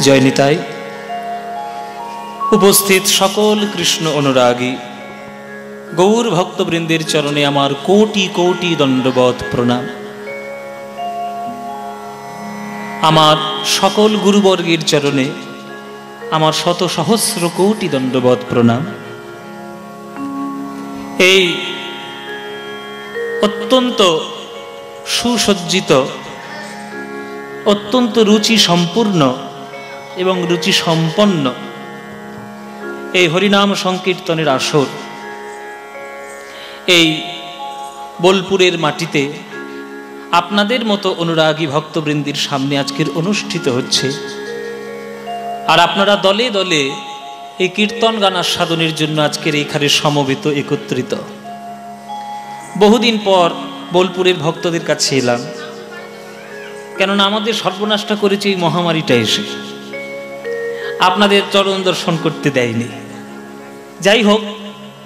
জয় নিতাই। উপস্থিত সকল কৃষ্ণ অনুরাগী গৌর ভক্তবৃন্দের চরণে আমার কোটি কোটি দণ্ডবৎ প্রণাম। আমার সকল গুরুবর্গের চরণে আমার শত সহস্র কোটি দণ্ডবৎ প্রণাম। এই অত্যন্ত সুসজ্জিত, অত্যন্ত রুচি সম্পূর্ণ এবং রুচি সম্পন্ন এই হরিনাম সংকীর্তনের আসর এই বোলপুরের মাটিতে আপনাদের মতো অনুরাগী ভক্তবৃন্দের সামনে আজকের অনুষ্ঠিত হচ্ছে। আর আপনারা দলে দলে এই কীর্তন গান আস্বাদনের জন্য আজকের এইখানে সমবেত একত্রিত। বহুদিন পর বোলপুরের ভক্তদের কাছে এলাম, কেননা আমাদের সর্বনাশটা করেছে এই মহামারীটা এসে, আপনাদের চরণ দর্শন করতে দেয়নি। যাই হোক,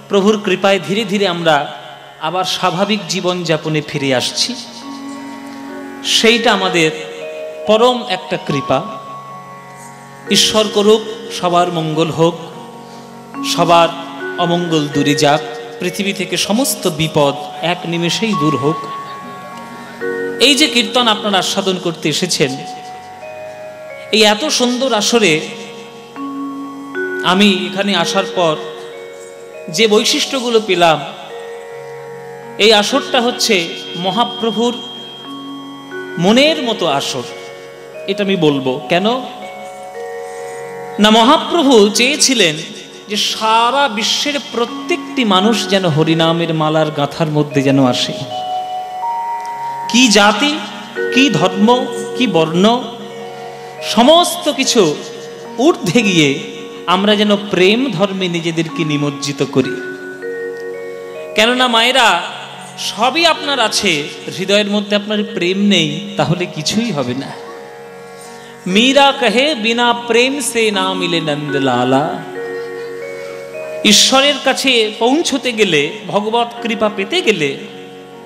প্রভুর কৃপায় ধীরে ধীরে আমরা আবার স্বাভাবিক জীবনযাপনে ফিরে আসছি। সেইটা আমাদের পরম একটা কৃপা। ঈশ্বর করুক সবার মঙ্গল হোক, সবার অমঙ্গল দূরে যাক, পৃথিবী থেকে সমস্ত বিপদ এক নিমেষেই দূর হোক। এই যে কীর্তন আপনারা আস্বাদন করতে এসেছেন, এই এত সুন্দর আসরে আমি এখানে আসার পর যে বৈশিষ্ট্যগুলো পেলাম, এই আসরটা হচ্ছে মহাপ্রভুর মনের মতো আসর। এটা আমি বলবো কেন না, মহাপ্রভু চেয়েছিলেন যে সারা বিশ্বের প্রত্যেকটি মানুষ যেন হরিনামের মালার গাঁথার মধ্যে যেন আসে। কি জাতি, কি ধর্ম, কি বর্ণ, সমস্ত কিছু ঊর্ধ্বে গিয়ে আমরা যেন প্রেম ধর্মে নিজেদেরকে নিমজ্জিত করি। কেননা মায়েরা, সবই আপনার আছে, হৃদয়ের মধ্যে আপনার প্রেম নেই, তাহলে কিছুই হবে না। মীরা কহে বিনা প্রেম সে না মিলে নন্দলালা। ঈশ্বরের কাছে পৌঁছতে গেলে, ভগবত কৃপা পেতে গেলে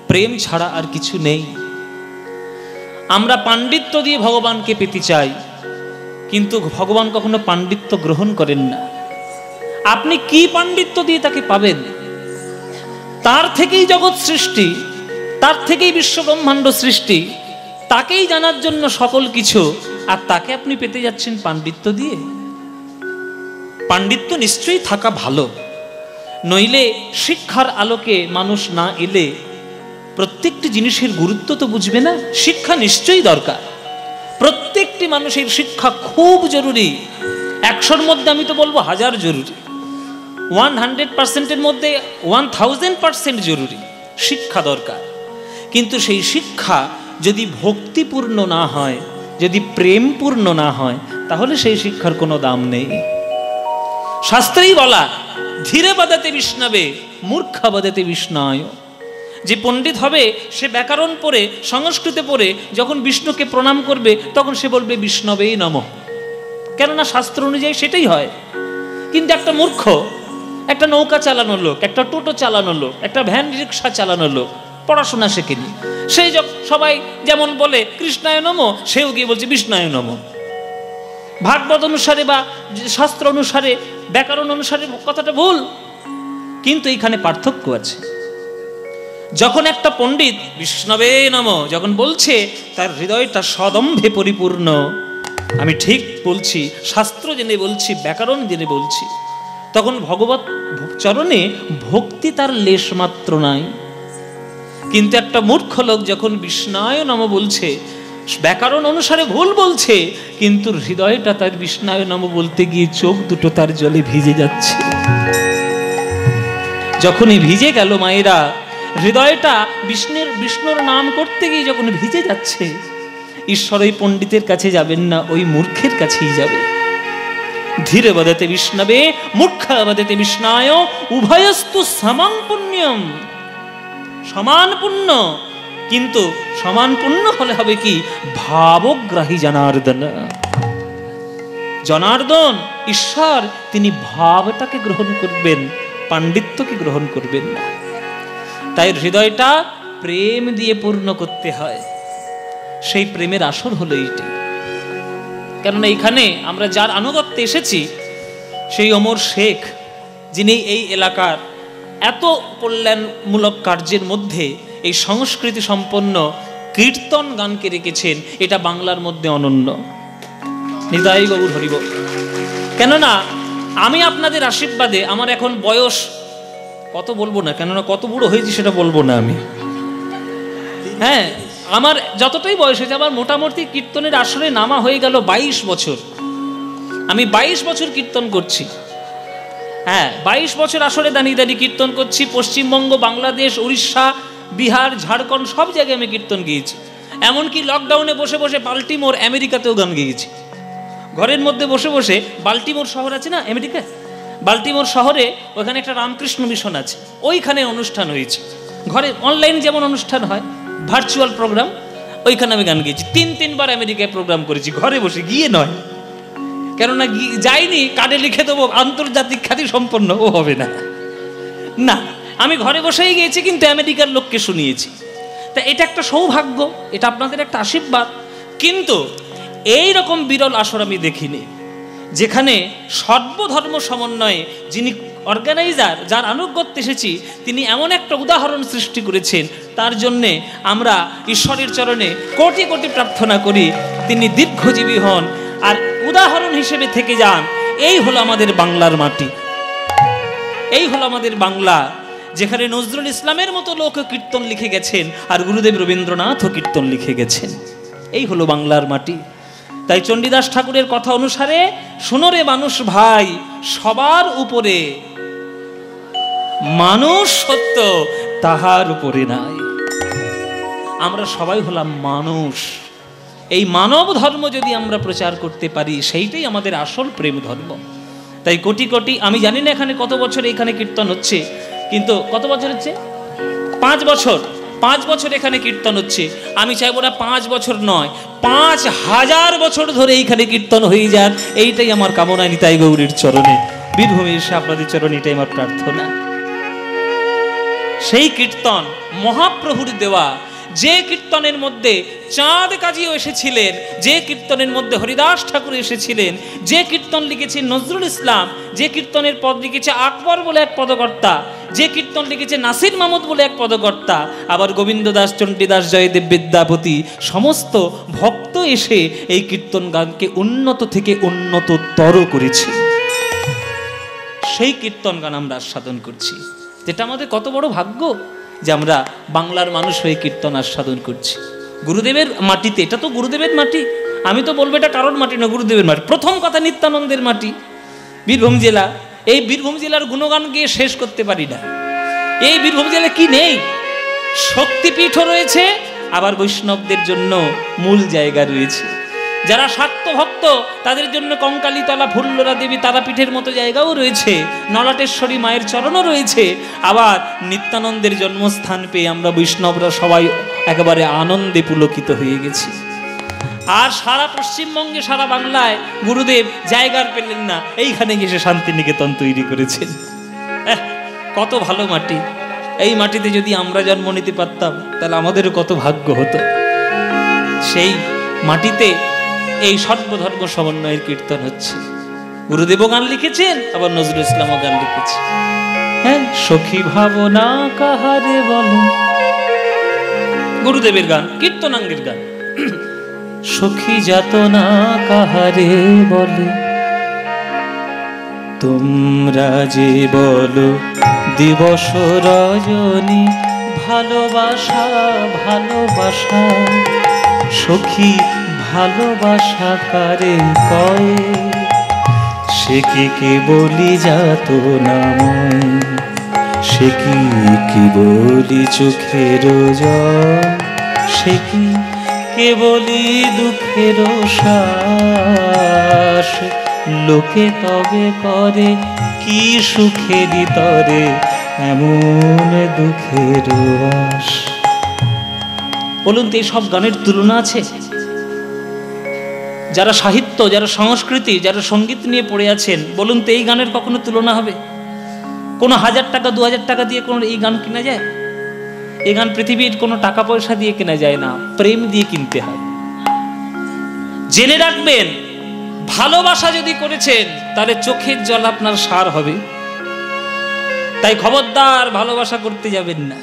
প্রেম ছাড়া আর কিছু নেই। আমরা পাণ্ডিত্য দিয়ে ভগবানকে পেতে চাই, কিন্তু ভগবান কখনো পাণ্ডিত্য গ্রহণ করেন না। আপনি কি পাণ্ডিত্য দিয়ে তাকে পাবেন? তার থেকেই জগৎ সৃষ্টি, তার থেকেই বিশ্ব ব্রহ্মাণ্ড সৃষ্টি, তাকেই জানার জন্য সকল কিছু, আর তাকে আপনি পেতে যাচ্ছেন পাণ্ডিত্য দিয়ে। পাণ্ডিত্য নিশ্চয়ই থাকা ভালো, নইলে শিক্ষার আলোকে মানুষ না এলে প্রত্যেকটি জিনিসের গুরুত্ব তো বুঝবে না। শিক্ষা নিশ্চয়ই দরকার, প্রত্যেকটি মানুষের শিক্ষা খুব জরুরি। 100-র মধ্যে আমি তো বলবো 1000 জরুরি, 100%-এর মধ্যে 1000% জরুরি, শিক্ষা দরকার। কিন্তু সেই শিক্ষা যদি ভক্তিপূর্ণ না হয়, যদি প্রেমপূর্ণ না হয়, তাহলে সেই শিক্ষার কোনো দাম নেই। শাস্ত্রেই বলা, ধীরে বাদাতে বিষ্ণবে মূর্খা বাদাতে বিষ্ণায়। যে পণ্ডিত হবে সে ব্যাকরণ পড়ে, সংস্কৃতে পড়ে যখন বিষ্ণুকে প্রণাম করবে তখন সে বলবে বিষ্ণবেই নমঃ, কেননা শাস্ত্র অনুযায়ী সেটাই হয়। কিন্তু একটা মূর্খ, একটা নৌকা চালানো লোক, একটা টোটো চালানো লোক, একটা ভ্যান রিক্সা চালানো লোক, পড়াশোনা শেখেনি, সেই সবাই যেমন বলে কৃষ্ণায় নমঃ, সেও গিয়ে বলছে বিষ্ণায় নমঃ। ভাগবত অনুসারে বা শাস্ত্র অনুসারে, ব্যাকরণ অনুসারে কথাটা ভুল, কিন্তু এইখানে পার্থক্য আছে। যখন একটা পণ্ডিত বিষ্ণবে নমঃ যখন বলছে, তার হৃদয়টা সদম্ভে পরিপূর্ণ, আমি ঠিক বলছি, শাস্ত্র জেনে বলছি, ব্যাকরণ জেনে বলছি, তখন ভগবত চরণে ভক্তি তার লেশ মাত্র নাই। কিন্তু একটা মূর্খ লোক যখন বিষ্ণায় নমঃ বলছে, ব্যাকরণ অনুসারে ভুল বলছে, কিন্তু হৃদয়টা তার বিষ্ণায় নমঃ বলতে গিয়ে চোখ দুটো তার জলে ভিজে যাচ্ছে। যখনই ভিজে গেল মায়েরা, হৃদয়টা বিষ্ণুর নাম করতে গিয়ে যখন ভিজে যাচ্ছে, ঈশ্বর ওই পণ্ডিতের কাছে যাবেন না, ওই মূর্খের কাছেই যাবে। ধীরে বদতে বিষ্ণবে মূর্খা বদতে বিষ্ণায় উভয়স্তু সমান পুণ্যম। সমান পুণ্য, কিন্তু সমান পুণ্য হলে হবে কি? ভাবগ্রাহী জনার্দন। জনার্দন ঈশ্বর, তিনি ভাবটাকে গ্রহণ করবেন, পাণ্ডিত্যকে গ্রহণ করবেন না। তাই হৃদয়টা প্রেম দিয়ে পূর্ণ করতে হয়। সেই প্রেমের আসর হলো এইটি। কেননা এখানে আমরা যার আনুগত্যে এসেছি সেই অমর শেখ, যিনি এই এলাকার এত কল্যাণমূলক কার্যের মধ্যে এই সংস্কৃতি সম্পন্ন কীর্তন গানকে রেখেছেন, এটা বাংলার মধ্যে অনন্য। নিতাই গৌর হরিব। কেননা আমি আপনাদের আশীর্বাদে, আমার এখন বয়স কত বলবো না, কেননা কত বুড়ো হয়েছি সেটা বলবো না আমি, হ্যাঁ আমার যতটাই বয়স হয়েছে, আমার মোটামুটি কীর্তনের আসরে নামা হয়ে গেল 22 বছর। আমি 22 বছর কীর্তন করছি, হ্যাঁ 22 বছর আসরে দাঁড়িয়ে দাঁড়িয়ে কীর্তন করছি। পশ্চিমবঙ্গ, বাংলাদেশ, উড়িষ্যা, বিহার, ঝাড়খণ্ড সব জায়গায় আমি কীর্তন গিয়েছি। এমনকি লকডাউনে বসে বসে বাল্টিমোর, আমেরিকাতেও গান গিয়েছি। ঘরের মধ্যে বসে বসে, বাল্টিমোর শহর আছে না আমেরিকায়, বাল্টিমোর শহরে ওখানে একটা রামকৃষ্ণ মিশন আছে, ওইখানে অনুষ্ঠান হয়েছে। ঘরে অনলাইন যেমন অনুষ্ঠান হয়, ভার্চুয়াল প্রোগ্রাম, ওইখানে আমি গান গিয়েছি। 3-3 আমেরিকায় প্রোগ্রাম করেছি, ঘরে বসে, গিয়ে নয়। কেননা যাইনি কার্ডে লিখে দেবো আন্তর্জাতিক খ্যাতি সম্পন্ন, ও হবে না, না আমি ঘরে বসেই গিয়েছি, কিন্তু আমেরিকার লোককে শুনিয়েছি। তা এটা একটা সৌভাগ্য, এটা আপনাদের একটা আশীর্বাদ। কিন্তু এই রকম বিরল আসর আমি দেখিনি, যেখানে সর্বধর্ম সমন্বয়ে যিনি অর্গানাইজার, যার আনুগত্যে এসেছি, তিনি এমন একটা উদাহরণ সৃষ্টি করেছেন। তার জন্যে আমরা ঈশ্বরের চরণে কোটি কোটি প্রার্থনা করি, তিনি দীর্ঘজীবী হন আর উদাহরণ হিসেবে থেকে যান। এই হলো আমাদের বাংলার মাটি, এই হলো আমাদের বাংলা, যেখানে নজরুল ইসলামের মতো লোক কীর্তন লিখে গেছেন আর গুরুদেব রবীন্দ্রনাথও কীর্তন লিখে গেছেন। এই হলো বাংলার মাটি। তাই চণ্ডীদাস ঠাকুরের কথা অনুসারে, শোনো রে মানুষ ভাই, সবার উপরে মানুষ সত্য, তাহার উপরে নাই। আমরা সবাই হলাম মানুষ। এই মানব ধর্ম যদি আমরা প্রচার করতে পারি, সেইটাই আমাদের আসল প্রেম ধর্ম। তাই কোটি কোটি, আমি জানি না এখানে কত বছর এখানে কীর্তন হচ্ছে, কিন্তু কত বছর হচ্ছে? 5 বছর। 5 বছর এখানে কীর্তন হচ্ছে। আমি চাইবো না 5 বছর নয়, 5000 বছর ধরে এইখানে কীর্তন হয়ে যান, এইটাই আমার কামনা। নিতাই গৌরীর চরণে, বীরভূমি এসে আপনাদের চরণে এটাই আমার প্রার্থনা। সেই কীর্তন মহাপ্রভুর দেওয়া, যে কীর্তনের মধ্যে চাঁদ কাজীও এসেছিলেন, যে কীর্তনের মধ্যে হরিদাস ঠাকুর এসেছিলেন, যে কীর্তন লিখেছে নজরুল ইসলাম, যে কীর্তনের পদ লিখেছে আকবর বলে এক পদকর্তা, যে কীর্তন লিখেছে নাসির মাহমুদ বলে এক পদকর্তা, আবার গোবিন্দ দাস, চণ্ডীদাস, জয়দেব, বিদ্যাপতি, সমস্ত ভক্ত এসে এই কীর্তন গানকে উন্নত থেকে উন্নততর করেছে। সেই কীর্তন গান আমরা আস্বাদন করছি, যেটা আমাদের কত বড় ভাগ্য যে আমরা বাংলার মানুষ হয়ে কীর্তন আস্বাদন করছি। গুরুদেবের মাটিতে, এটা তো গুরুদেবের মাটি, আমি তো বলবো এটা কারোর মাটি না, গুরুদেবের মাটি। প্রথম কথা, নিত্যানন্দের মাটি, বীরভূম জেলা। এই বীরভূম জেলার গুণগান গিয়ে শেষ করতে পারি না। এই বীরভূম জেলা কি নেই? শক্তিপীঠও রয়েছে, আবার বৈষ্ণবদের জন্য মূল জায়গা রয়েছে। যারা শাক্ত ভক্ত তাদের জন্য কঙ্কালীতলা, ফুল্লরা দেবী, তারাপীঠের মতো জায়গাও রয়েছে, নলাটেশ্বরী মায়ের চরণও রয়েছে। আবার নিত্যানন্দের জন্মস্থান পেয়ে আমরা বৈষ্ণবরা সবাই একেবারে আনন্দে পুলকিত হয়ে গেছি। আর সারা পশ্চিমবঙ্গে, সারা বাংলায় গুরুদেব জায়গার পেলেন না, এইখানে গিয়ে শান্তিনিকেতন তৈরি করেছেন। কত ভালো মাটি! এই মাটিতে যদি আমরা জন্ম নিতে পারতাম, তাহলে আমাদেরও কত ভাগ্য হতো। সেই মাটিতে এই সর্বধর্ম সমন্বয়ের কীর্তন হচ্ছে। গুরুদেবও গান লিখেছেন, আবার নজরুল ইসলামও গান লিখেছে। হ্যাঁ, সখী ভাবনা কাহারে বলে, গুরুদেবের গান, কীর্তনাঙ্গের গান। সখী যাতনা কাহারে বলে, তোমরা যে বলো দিবস রজনী, ভালোবাসা ভালোবাসা, সখী ভালোবাসা কারে কয়, সে কি বলি যাতনাময়, সে কি বলি চোখের জল, সে কি বলি দুঃখের শ্বাস, লোকে তবে করে কি সুখেরই তরে এমন দুঃখের আশ। বলুন তো, এই সব গানের তুলনা আছে? যারা সাহিত্য, যারা সংস্কৃতি, যারা সঙ্গীত নিয়ে পড়ে আছেন, বলুন তো এই গানের কখনো তুলনা হবে? কোনো 1000 টাকা 2000 টাকা দিয়ে কোনো এই গান কেনা যায়? এই গান পৃথিবীর কোনো টাকা পয়সা দিয়ে কেনা যায় না, প্রেম দিয়ে কিনতে হয়। জেনে রাখবেন, ভালোবাসা যদি করেছেন তাহলে চোখের জল আপনার সার হবে। তাই খবরদার ভালোবাসা করতে যাবেন না।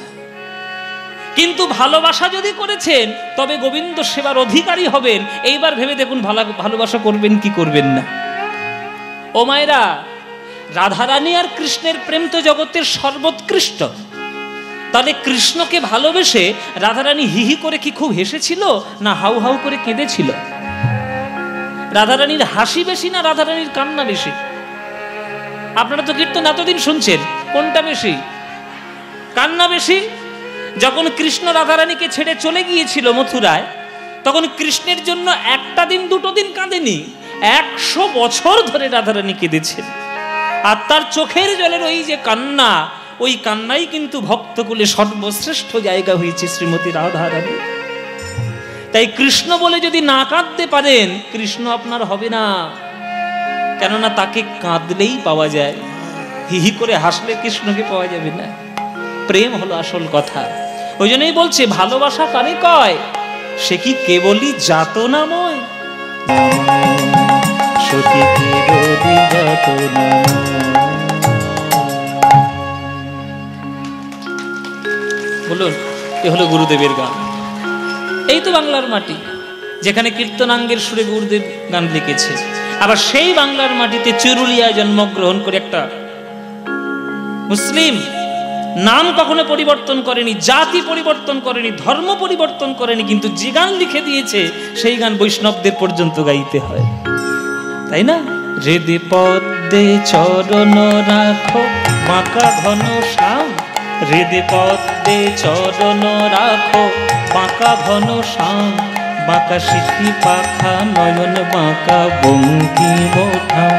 কিন্তু ভালোবাসা যদি করেছেন তবে গোবিন্দ সেবার অধিকারী হবেন। এইবার ভেবে দেখুন ভালোবাসা করবেন কি করবেন না। ও মায়েরা, রাধারানী আর কৃষ্ণের প্রেম তো জগতের সর্বোৎকৃষ্ট। তাহলে কৃষ্ণকে ভালোবেসে রাধারানী হিহি করে কি খুব হেসেছিল, না হাউ হাউ করে কেঁদেছিল? রাধারানীর হাসি বেশি না রাধারানীর কান্না বেশি? আপনারা তো কীর্তন এতদিন শুনছেন, কোনটা বেশি? কান্না বেশি। যখন কৃষ্ণ রাধারানীকে ছেড়ে চলে গিয়েছিল মথুরায়, তখন কৃষ্ণের জন্য একটা দিন দুটো দিন কাঁদেনি, 100 বছর ধরে রাধারানী কেঁদেছেন। আর তার চোখের জলের ওই যে কান্না, ওই কান্নাই কিন্তু ভক্তকুলে সর্বশ্রেষ্ঠ জায়গা হয়েছে শ্রীমতী রাধারানী। তাই কৃষ্ণ বলে যদি না কাঁদতে পারেন, কৃষ্ণ আপনার হবে না। কেননা তাকে কাঁদলেই পাওয়া যায়, হিহি করে হাসলে কৃষ্ণকে পাওয়া যাবে না। প্রেম হলো আসল কথা। ওই জন্যই বলছে ভালোবাসা কারে কয়, সে কি কেবলই যাতনাময়? সখী কেবলই যাতনাময়। বলুন, এ হলো গুরুদেবের গান। এই তো বাংলার মাটি, যেখানে কীর্তনাঙ্গের সুরে গুরুদেব গান লিখেছে। আবার সেই বাংলার মাটিতে চুরুলিয়ায় জন্মগ্রহণ করে একটা মুসলিম, নাম কখনো পরিবর্তন করেনি, জাতি পরিবর্তন করেনি, ধর্ম পরিবর্তন করেনি, কিন্তু যে গান লিখে দিয়েছে সেই গান বৈষ্ণবদের পর্যন্ত গাইতে হয়, তাই না? হৃদে পদ্মে চরণ রাখো বাঁকা ঘন শ্যাম, হৃদে পদ্মে চরণ রাখো বাঁকা ঘন শ্যাম, বাঁকা শিখি পাখা নয়ন বাঁকা বঙ্কিম ঠাম,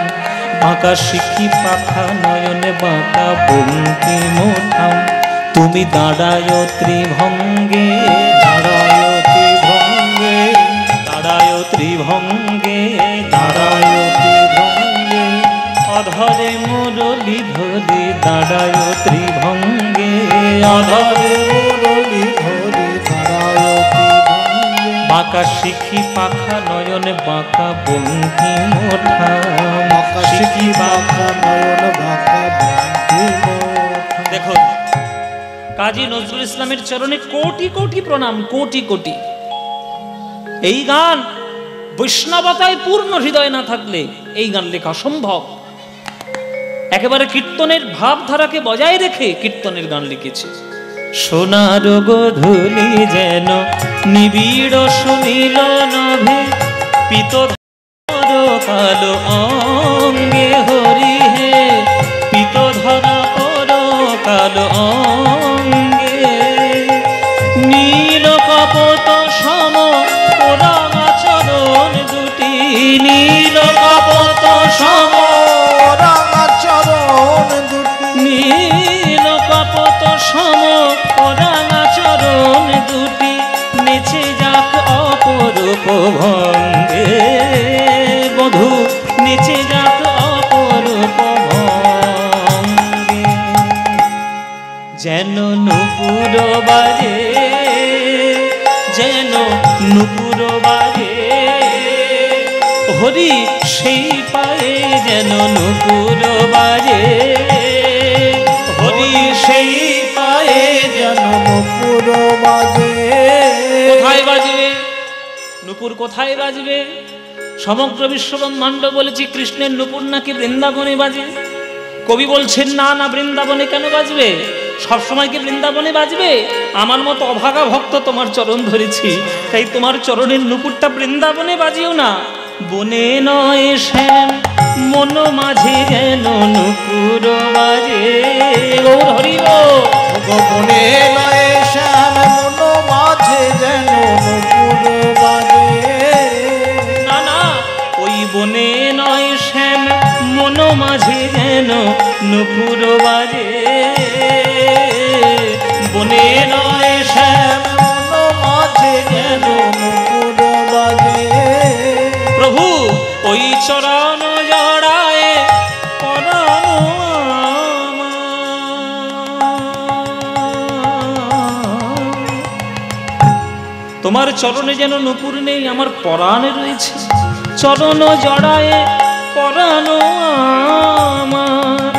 বাঁকা শিখি পাখা নয়ন বাঁকা বঙ্কিম ঠাম। তুমি দাঁড়ায় ত্রিভঙ্গে, দাঁড়ায় ত্রিভঙ্গে, দাঁড়ায় ত্রিভঙ্গে, দাঁড়ায় ত্রিভঙ্গে, অধরে মুরলি ধরে দাঁড়ায় ত্রিভঙ্গে, অধরে মুরলি ধরে দাঁড়ায় ত্রিভঙ্গে, বাঁকা শিখি পাখা নয়ন বাঁকা বঙ্কিম ঠাম, বাঁকা শিখি পাখা নয়ন বাঁকা বঙ্কিম ঠাম। দেখুন, কাজী নজরুল ইসলামের চরণে কোটি কোটি প্রণাম, কোটি কোটি। এই গান বৈষ্ণবতায় পূর্ণ হৃদয় না থাকলে এই গান লেখা অসম্ভব। একেবারে কীর্তনের ভাবধারাকে বজায় রেখে কীর্তনের গান লিখেছে। সোনার গোধূলি যেন নিবিড় সুনীল নভে, পিতধর কালো অঙ্গে হরি হে, পিতধরা পর কালো অঙ্গে, নীল কপট সম রাঙা চরণ দুটি, নীল কপট সম রাঙা চরণ দুটি, নীল কপট সম রাঙা চরণ দুটি, নেচে যাক অপরূপ ভঙ্গে, বধূ নেচে যাক অপরূপ ভঙ্গে, যেন নুপুর বাজে, যেন নুপুর বাজে, হরি সেই পায়ে যেন নুপুর বাজে, হরি সেই পায়ে যেন নুপুর বাজে। কোথায় বাজবে নুপুর, কোথায় বাজবে? সমগ্র বিশ্ব ব্রহ্মাণ্ড বলেছি কৃষ্ণের নুপুর নাকি বৃন্দাবনে বাজে। কবি বলছেন না না, বৃন্দাবনে কেন বাজবে? সবসময় কি বৃন্দাবনে বাজবে? আমার মতো অভাগা ভক্ত তোমার চরণ ধরেছি, তাই তোমার চরণের নুপুরটা বৃন্দাবনে বাজিও না। বনে নয় শ্যাম মন মাঝে যেন নুপুর বাজে, গৌর হরিব। বনে নয় শ্যাম মন মাঝে যেন নুপুর বাজে, না না, ওই বনে নয় শ্যাম মন মাঝে যেন নুপুর বাজে, বনে নয় শ্যাম মন মাঝে যেন নুপুর বাজে। প্রভু ওই চরণ জড়ায় পরানো তোমার চরণে যেন নুপুর নেই, আমার পরাণে রয়েছে। চরণ জড়ায় পরানো আমার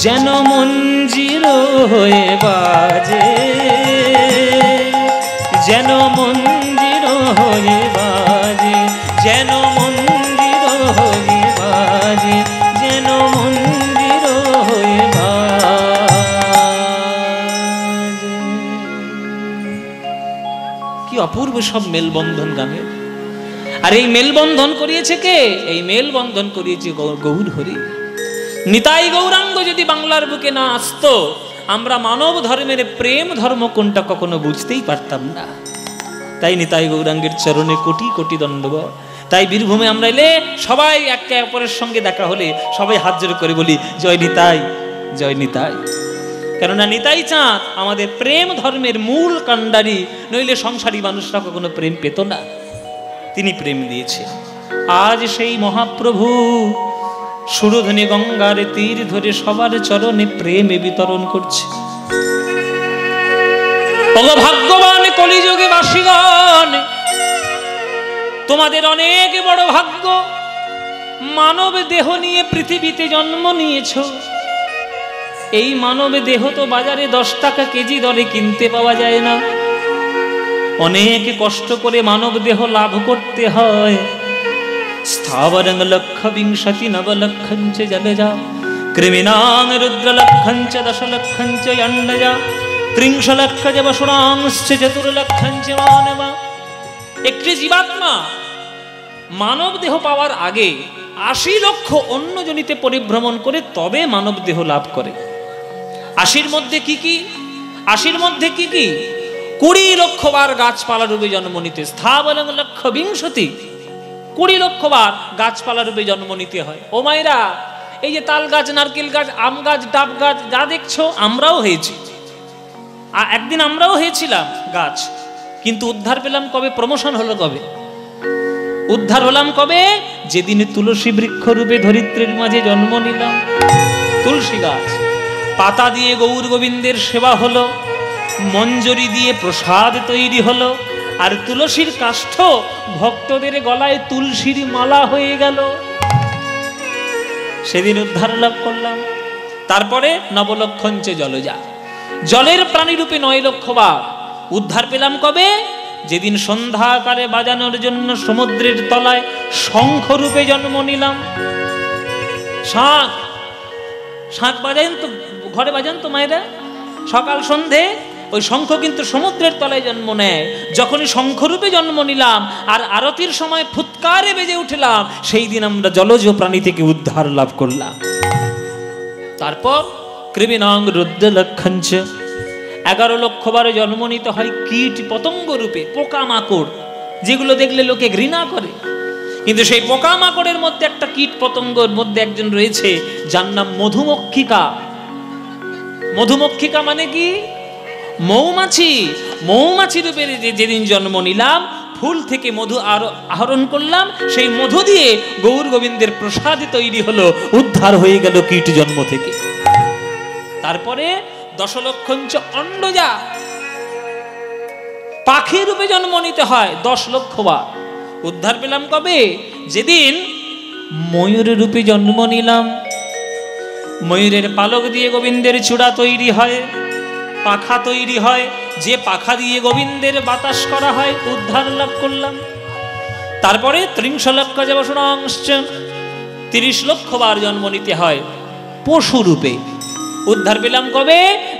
যেন মঞ্জির হয়ে বাজে, যেন মঞ্জির হয়ে বাজে, যেন মঞ্জির হয়ে বাজে, যেন মঞ্জির হয়ে বাজে। কি অপূর্ব সব মেলবন্ধন গানের। আর এই মেলবন্ধন করিয়েছে কে? এই মেলবন্ধন করিয়েছে গৌর হরি। নিতাই গৌরাঙ্গ যদি বাংলার বুকে না আসতো, আমরা মানব ধর্মের প্রেম ধর্ম কোনটা কখনো বুঝতেই পারতাম না। তাই নিতাই গৌরাঙ্গের চরণে কোটি কোটি দণ্ডবত। তাই বীরভূমে আমরা এলে সবাই একে অপরের সঙ্গে দেখা হলে সবাই হাত জোড় করে বলি জয় নিতাই, জয় নিতাই। কেননা নিতাই চাঁদ আমাদের প্রেম ধর্মের মূল কাণ্ডারি, নইলে সংসারী মানুষরা কখনো প্রেম পেত না। তিনি প্রেম দিয়েছে। আজ সেই মহাপ্রভু সুরধনী গঙ্গার তীর ধরে সবার চরণে প্রেমে বিতরণ করছে। ভাগ্যবান কলিযুগে বাসীগণ, তোমাদের অনেক বড় ভাগ্য। মানব দেহ নিয়ে পৃথিবীতে জন্ম নিয়েছ। এই মানব দেহ তো বাজারে 10 টাকা কেজি দরে কিনতে পাওয়া যায় না। অনেক কষ্ট করে মানব দেহ লাভ করতে হয়। স্থাবরং লক্ষ বিংশতি নবলক্ষঞ্চ জলজা কৃমিনাং রুদ্রলক্ষঞ্চ দশলক্ষঞ্চ অন্নজা ত্রিংশলক্ষ বসুরাংশ্চ চতুর্লক্ষঞ্চ মানবা। একটি জীবাত্মা মানব দেহ পাওয়ার আগে 80 লক্ষ অন্য জনিতে পরিভ্রমণ করে তবে মানব দেহ লাভ করে। 80-র মধ্যে কি কি? 80-র মধ্যে কি কি? 20 লক্ষ বার গাছপালা রূপে জন্ম নিতে, স্থাবরং লক্ষ বিংশতি 20 লক্ষ বার গাছপালা রূপে জন্ম নিতে হয়। ও মায়েরা, এই যে তাল গাছ, নারকেল গাছ, আম গাছ, ডাব গাছ যা দেখছো, আমরাও হয়েছি। একদিন আমরাও হয়েছিলাম গাছ, কিন্তু উদ্ধার পেলাম কবে? প্রমোশন হলো কবে? উদ্ধার হলাম কবে? যেদিন তুলসী বৃক্ষ রূপে ধরিত্রীর মাঝে জন্ম নিলাম। তুলসী গাছ, পাতা দিয়ে গৌর গোবিন্দের সেবা হলো, মঞ্জরি দিয়ে প্রসাদ তৈরি হলো, আর তুলসীর কাষ্ঠ ভক্তদের গলায় তুলসীর মালা হয়ে গেল। সেদিন উদ্ধার লাভ করলাম। তারপরে নবলক্ষঞ্চ জলজা, জলের প্রাণী রূপে 9 লক্ষ বার উদ্ধার পেলাম কবে? যেদিন সন্ধ্যাকারে বাজানোর জন্য সমুদ্রের তলায় শঙ্খ রূপে জন্ম নিলাম। শাঁখ, শাঁখ বাজান তো, ঘরে বাজান তো মায়েরা, সকাল সন্ধে ওই শঙ্খ কিন্তু সমুদ্রের তলায় জন্ম নেয়। যখনই শঙ্খরূপে জন্ম নিলাম আর আরতির সময় ফুৎকারে বেজে উঠলাম, সেই দিন আমরা জলজ প্রাণী থেকে উদ্ধার লাভ করলাম। তারপর কৃমিনাং রুদ্রলক্ষঞ্চ 11 লক্ষ বার জন্ম নিতে হয় কীট পতঙ্গ রূপে, পোকামাকড়, যেগুলো দেখলে লোকে ঘৃণা করে। কিন্তু সেই পোকামাকড়ের মধ্যে একটা কীট পতঙ্গের মধ্যে একজন রয়েছে যার নাম মধুমক্ষিকা। মধুমক্ষিকা মানে কি? মৌমাছি। মৌমাছি রূপে যেদিন জন্ম নিলাম, ফুল থেকে মধু আহরণ করলাম, সেই মধু দিয়ে গৌর গোবিন্দের প্রসাদ তৈরি হলো, উদ্ধার হয়ে গেল কীট জন্ম থেকে। তারপরে 10 লক্ষঞ্চ অন্ডজা, পাখি রূপে জন্ম নিতে হয় 10 লক্ষ বার। উদ্ধার পেলাম কবে? যেদিন ময়ূর রূপে জন্ম নিলাম। ময়ূরের পালক দিয়ে গোবিন্দের চূড়া তৈরি হয়, পাখা তৈরি হয়, যে পাখা দিয়ে গোবিন্দের বাতাস করা হয়, উদ্ধার লাভ করলাম। তারপরে 30 লক্ষ বসুরাংশ্চ 30 লক্ষ বার জন্ম নিতে হয় পশু রূপে। উদ্ধার পেলাম কবে?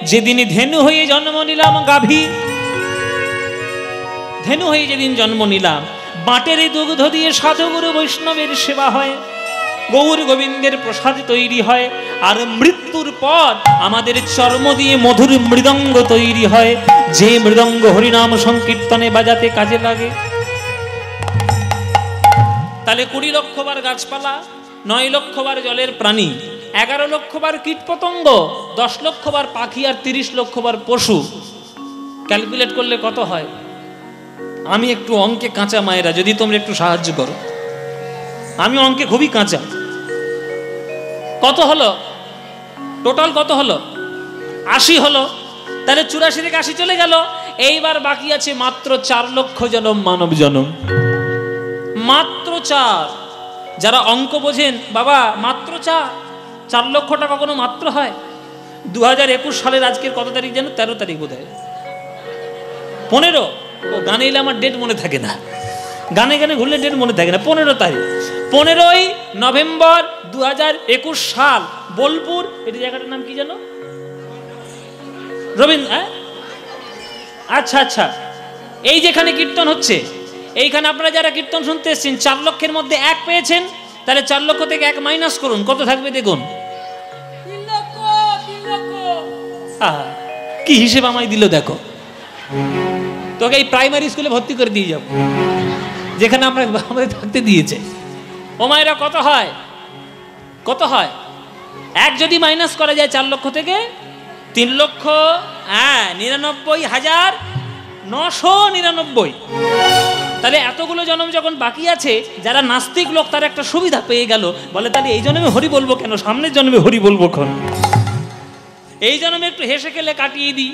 যেদিন ধেনু হয়ে জন্ম নিলাম, গাভী। ধেনু হয়ে যেদিন জন্ম নিলাম, বাটের দুগ্ধ দিয়ে সাধুগুরু বৈষ্ণবের সেবা হয়, গৌর গোবিন্দের প্রসাদ তৈরি হয়। আর মৃত্যুর পর আমাদের চর্ম দিয়ে মধুর মৃদঙ্গ তৈরি হয়, যে মৃদঙ্গ হরিনাম সংকীর্তনে বাজাতে কাজে লাগে। তাহলে 20 লক্ষ বার গাছপালা, 9 লক্ষ বার জলের প্রাণী, 11 লক্ষ বার কীট পতঙ্গ, 10 লক্ষ বার পাখি, আর 30 লক্ষ বার পশু। ক্যালকুলেট করলে কত হয়? আমি একটু অঙ্কে কাঁচা মায়েরা, যদি তোমরা একটু সাহায্য করো। আমি অঙ্কে খুবই কাঁচা। কত হলো টোটাল? কত হলো? 80 হলো। তাহলে 84 থেকে 80 চলে গেল। এইবার বাকি আছে মাত্র 4 লক্ষ জনম মানব জনম, মাত্র 4। যারা অঙ্ক বোঝেন, বাবা মাত্র 4 লক্ষ টাকা কোনো মাত্র হয়? 2021 সালের আজকের কত তারিখ যেন? 13 তারিখ বোধ হয়, 15। ও গানে এলে আমার ডেট মনে থাকে না, গানে গানে ঘুরলে ডেট মনে থাকে না। 15 তারিখ, 15ই নভেম্বর 2021 সাল, বোলপুর। এই জায়গাটার নাম কি জানো? রবীন্দ্র, আচ্ছা আচ্ছা, এই যেখানে কীর্তন হচ্ছে, এইখানে আপনারা যারা কীর্তন শুনতে এসেছেন 4 লক্ষের মধ্যে 1 পেয়েছেন, তাহলে 4 লক্ষ থেকে 1 মাইনাস করুন, কত থাকবে দেখুন। 3 লক্ষ। কি হিসেব আমায় দিল দেখো। তোকে এই প্রাইমারি স্কুলে ভর্তি করে দিয়ে যাবো, যেখানে আমরা আমাদের থাকতে দিয়েছে। ও মায়েরা, কত হয়? কত হয়? 1 যদি মাইনাস করা যায় 4 লক্ষ থেকে, 3,99,999। তাহলে এতগুলো জন্ম যখন বাকি আছে, যারা নাস্তিক লোক তারা একটা সুবিধা পেয়ে গেল, বলে তাহলে এই জন্মে হরি বলবো কেন, সামনের জন্মে হরি বলবো কেন, এই জন্মে একটু হেসে খেলে কাটিয়ে দিই।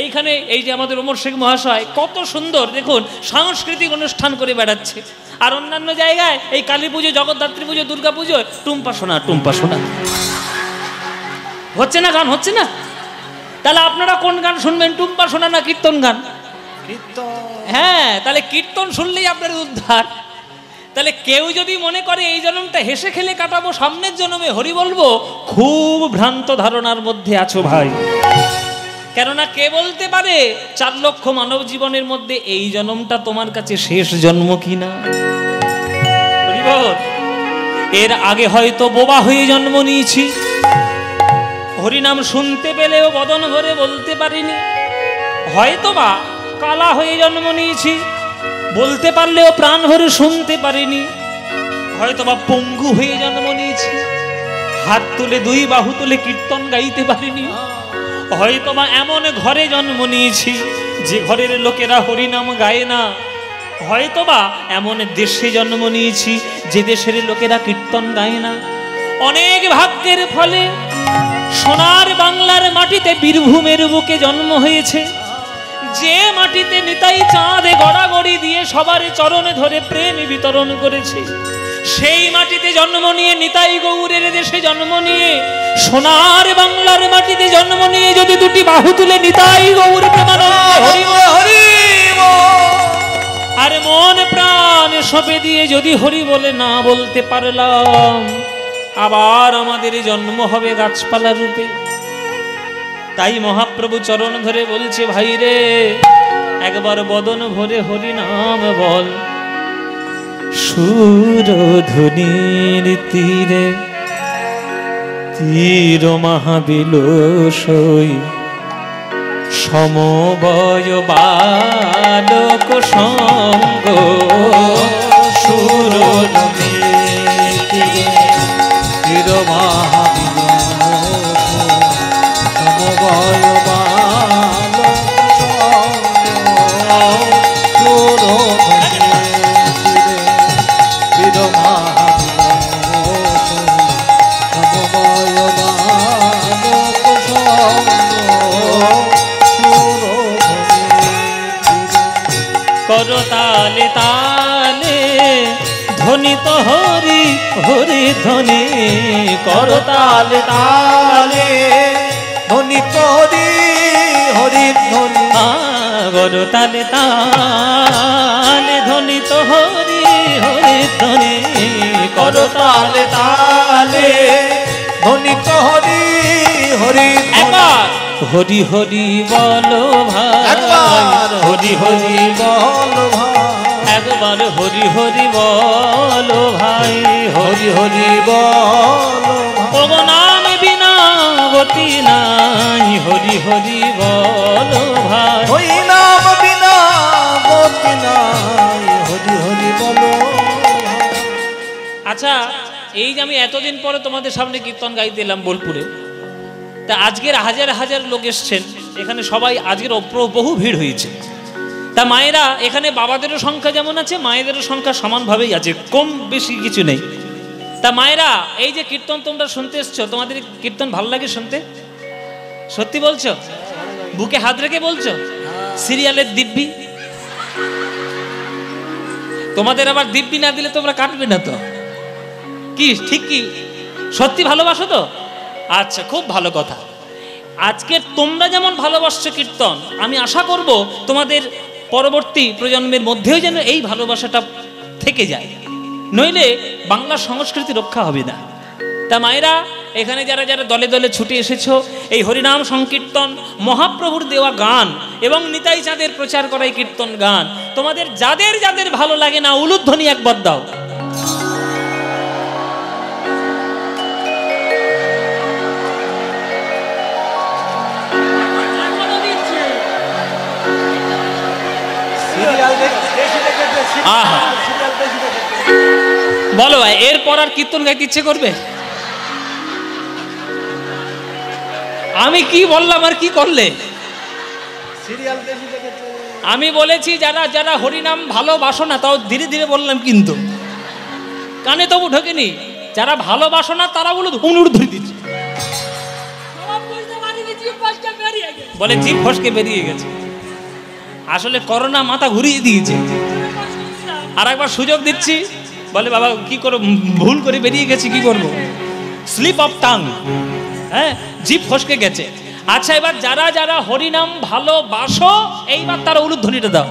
এইখানে এই যে আমাদের ওমর শেখ মহাশয় কত সুন্দর দেখুন সাংস্কৃতিক অনুষ্ঠান করে বেড়াচ্ছে, আর অন্যান্য জায়গায় এই কালী পুজো, জগদ্ধাত্রী পুজো, দুর্গা পুজো টুম্পা সোনা টুম্পা সোনা হচ্ছে না, গান হচ্ছে না। তাহলে আপনারা কোন গান শুনবেন, টুম্পা সোনা না কীর্তন গান? হ্যাঁ, তাহলে কীর্তন শুনলেই আপনার উদ্ধার। তাহলে কেউ যদি মনে করে এই জন্মটা হেসে খেলে কাটাবো, সামনের জন্মে হরি বলবো, খুব ভ্রান্ত ধারণার মধ্যে আছো ভাই। কেননা কে বলতে পারে 4 লক্ষ মানব জীবনের মধ্যে এই জন্মটা তোমার কাছে শেষ জন্ম কিনা? এর আগে হয়তো বোবা হয়ে জন্ম নিয়েছি, হরিনাম শুনতে পেলেও বদন ভরে বলতে পারিনি, হয়তো বা কালা হয়ে জন্ম নিয়েছি, বলতে পারলেও প্রাণ ভরে শুনতে পারিনি, হয়তো বা পঙ্গু হয়ে জন্ম নিয়েছি, হাত তুলে 2 বাহু তুলে কীর্তন গাইতে পারিনি, হয়তো বা এমন ঘরে জন্ম নিয়েছি যে ঘরের লোকেরা হরিনাম গায় না, হয়তো বা এমন দেশে জন্ম নিয়েছি যে দেশের লোকেরা কীর্তন গায় না। অনেক ভাগ্যের ফলে সোনার বাংলার মাটিতে বীরভূমের বুকে জন্ম হয়েছে, যে মাটিতে নিতাই চাঁদে গড়াগড়ি দিয়ে সবার চরণে ধরে প্রেম বিতরণ করেছে, সেই মাটিতে জন্ম নিয়ে, নিতাই গৌরের দেশে জন্ম নিয়ে, সোনার বাংলার মাটিতে জন্ম নিয়ে যদি 2টি বাহু তুলে নিতাই গৌর প্রেমানন্দে হরি আর মন প্রাণ সঁপে দিয়ে যদি হরি বলে না বলতে পারলাম, আবার আমাদের জন্ম হবে গাছপালা রূপে। তাই মহাপ্রভু চরণ ধরে বলছে, ভাই রে, একবার বদন ভরে হরি নাম বল, সুরধুনির তীরে তীর মহাবিলসই, সমবয় বালক সঙ্গ, সুরধুনির তীরে তীর মহাবিলসই, সমবয় বালক সঙ্গ, সুরধুনির তীরে করতালে তালে ধ্বনিত হরি হরি ধ্বনি, করতালে তালে ধ্বনিত হরি হরি ধ্বনি, করতালে তালে ধ্বনিত হরি হরি ধ্বনি, করতালে তালে ধ্বনিত হরি হরি ধ্বনি। হরি হরি বলো ভাই, হরি হরি বলো ভাই, একবার হরি হরি বলো ভাই, হরি হরি বলো ভাই, ওগো নাম বিনা গতি নাই, হরি হরি বলো ভাই, ওই নাম বিনা গতি নাই, হরি হরি বলো। আচ্ছা, এই যে আমি এতদিন পরে তোমাদের সামনে কীর্তন গাইতে এলাম বোলপুরে, তা আজকের হাজার হাজার লোক এসছেন এখানে, সবাই আজকের বহু ভিড় হয়েছে। তা মায়েরা, এখানে বাবাদেরও সংখ্যা যেমন আছে, মায়েদেরও সংখ্যা সমানভাবেই আছে, কম বেশি কিছু নেই। তা মায়েরা, এই যে কীর্তন তোমরা শুনতে এসছো, তোমাদের কীর্তন ভালো লাগে শুনতে? সত্যি বলছো? বুকে হাত রেখে বলছো? সিরিয়ালের দিব্যি? তোমাদের আবার দিব্যি না দিলে তোমরা কাটবে না তো, কি ঠিক কি সত্যি ভালোবাসো তো? আচ্ছা, খুব ভালো কথা। আজকে তোমরা যেমন ভালোবাসছো কীর্তন, আমি আশা করব তোমাদের পরবর্তী প্রজন্মের মধ্যেও যেন এই ভালোবাসাটা থেকে যায়, নইলে বাংলা সংস্কৃতি রক্ষা হবে না। তা মায়েরা, এখানে যারা যারা দলে দলে ছুটে এসেছো, এই হরিনাম সংকীর্তন মহাপ্রভুর দেওয়া গান এবং নিতাই চাঁদের প্রচার করা এই কীর্তন গান, তোমাদের যাদের যাদের ভালো লাগে না উলুধ্বনি একবার দাও। আহা, বলো ভাই, এরপর আর কীর্তন গাইতে ইচ্ছে করবে? আমি কি বললাম আর কি করলে? আমি বলেছি যারা যারা হরিনাম ভালোবাসো না, তাও ধীরে ধীরে বললাম, কিন্তু কানে তবু ঢোকেনি। যারা ভালোবাসো না তারা বলে অনুরোধ ধরে দিচ্ছে, বলে জিভ ফসকে বেরিয়ে গেছে। আসলে করোনা মাথা ঘুরিয়ে দিয়েছে। আর একবার সুযোগ দিচ্ছি, বলে বাবা কি করো, ভুল করে বেরিয়ে গেছি, কি করব, স্লিপ অফ টাং, হ্যাঁ, জিভ ফসকে গেছে। আচ্ছা, এবার যারা যারা হরিনাম ভালোবাসো, এইবার তারা উলুধ্বনিটা দাও।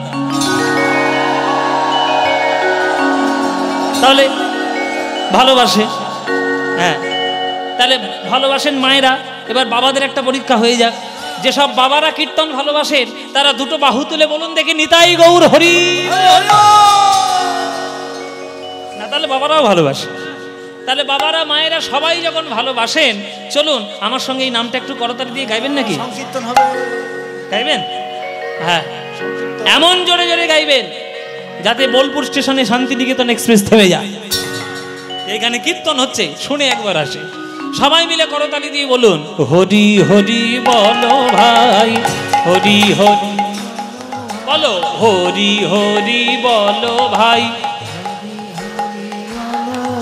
তাহলে ভালোবাসে, হ্যাঁ, তাহলে ভালোবাসেন মায়েরা। এবার বাবাদের একটা পরীক্ষা হয়ে যাক। যেসব বাবারা কীর্তন ভালোবাসেন তারা দুটো বাহু তুলে বলুন দেখি, নিতাই গৌর হরি। না, তাহলে বাবারাও ভালোবাসে। তাহলে বাবারা মায়েরা সবাই যখন ভালোবাসেন, চলুন আমার সঙ্গে এই নামটা একটু করতালি দিয়ে গাইবেন নাকি? সংকীর্তন হবে, গাইবেন? হ্যাঁ, এমন জোরে জোরে গাইবেন যাতে বোলপুর স্টেশনে শান্তিনিকেতন এক্সপ্রেস থেমে যায়। এখানে কীর্তন হচ্ছে, শুনে একবার আসে। সবাই মিলে করতালি দিয়ে বলুন, হরি হরি বলো ভাই, হরি হরি বলো, হরি হরি বলো ভাই।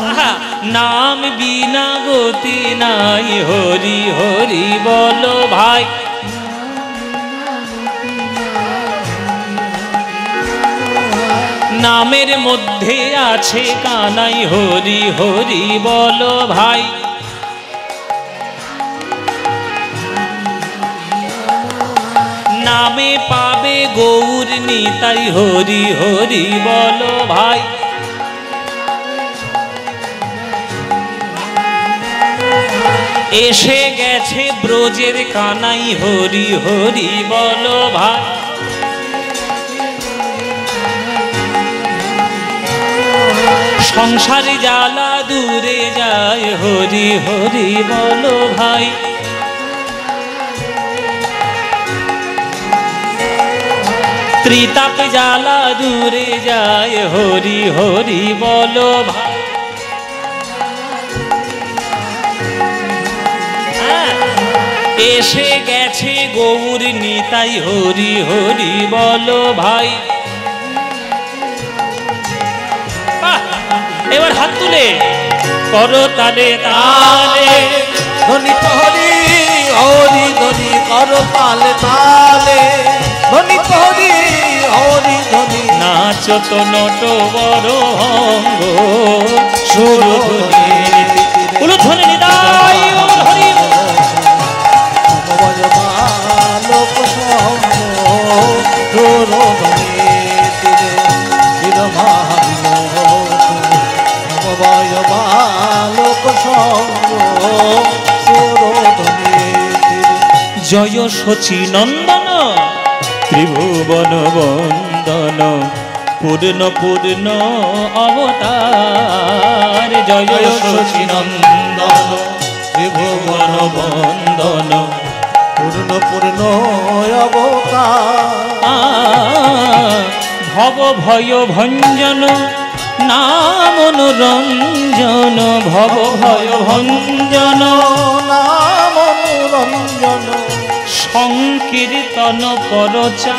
আহা, নাম বিনা গতি নাই, হরি হরি বলো ভাই। নামের মধ্যে আছে কানাই, হরি হরি বলো ভাই। নামে পাবে গৌর নিতাই, হরি হরি বলো ভাই। এসে গেছে ব্রজের কানাই, হরি হরি বলো ভাই। সংসারে জ্বালা দূরে যায়, হরি হরি বলো ভাই। ত্রিতাপ জ্বালা দূরে যায়, হরি হরি বলো ভাই। এসে গেছে গৌর নিতাই, হরি হরি বলো ভাই। এবার হাত তুলে করো তালে তালে, ধ্বনি তো হরি হরি ধ্বনি করো তালে তালে, ধ্বনি তো হরি হরি ধ্বনি। নাচো তো নট বড় অঙ্গ, সুর উলুধ্বনি নিতাই গৌর হরি। লোক সঙ্গ তোর ধ্বনি তীরে লোক সঙ্গ তোর ধ্বনি তীরে। জয় শচী নন্দন ত্রিভুবন বন্দন, পূর্ণ পূর্ণ অবতার। জয় শচী নন্দন ত্রিভুবন বন্দন, পূর্ণ পূর্ণ অবতার। ভব ভয় ভঞ্জন নাম অনুরঞ্জন, ভব ভয় ভঞ্জন নাম অনুরঞ্জন। সংকীর্তন পরচার,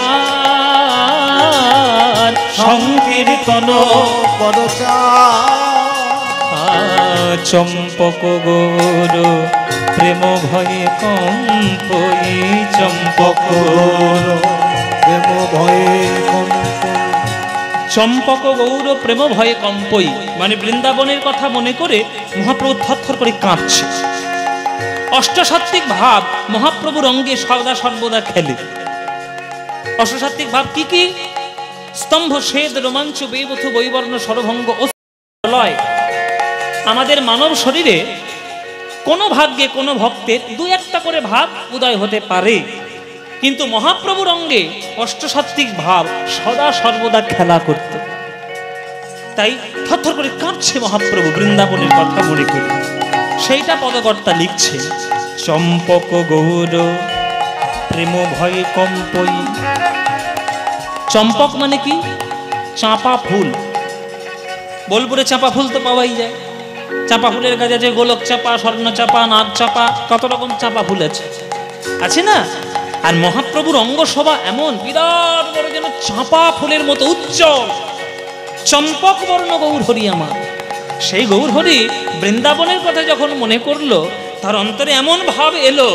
সংকীর্তন পরচার। চম্পক গৌর প্রেম ভয়ে কম্পই, চম্পক প্রেম ভয়ে কম্পই। চম্পক গৌর প্রেম ভয়ে কম্পই, মানে বৃন্দাবনের কথা মনে করে মহাপ্রভু থরথর করে কাঁপছে। অষ্টসাত্ত্বিক ভাব মহাপ্রভুর অঙ্গে সদা সর্বদা খেলে। অষ্টসাত্ত্বিক ভাব কি কি? স্তম্ভ, শ্বেদ, রোমাঞ্চ, বেবথু, বৈবর্ণ, সরভঙ্গ, লয়। আমাদের মানব শরীরে কোনো ভাগ্যে কোনো ভক্তের দু একটা করে ভাব উদয় হতে পারে, কিন্তু মহাপ্রভুর অঙ্গে অষ্টসাত্ত্বিক ভাব সদা সর্বদা খেলা করত। তাই থরথর করে কাঁপছে মহাপ্রভু বৃন্দাবনের কথা মনে করে। সেইটা পদকর্তা লিখছে, চম্পক গৌর প্রেম ভয়ে কম্পই। চম্পক মানে কি? চাঁপা ফুল। বোলপুরে চাঁপা ফুল তো পাওয়াই যায়। চাঁপা ফুলের গাছ আছে, গোলক চাঁপা, স্বর্ণ চাঁপা, নাগ চাঁপা, কত রকম চাঁপা ফুল আছে না? আর মহাপ্রভুর অঙ্গ শোভা এমন বিরাট বড়, যেন চাঁপা ফুলের মতো উজ্জ্বল, চম্পক বর্ণ গৌর হরি আমার। সেই গৌর হরি বৃন্দাবনের কথা যখন মনে করলো, তার অন্তরে এমন ভাব এলো,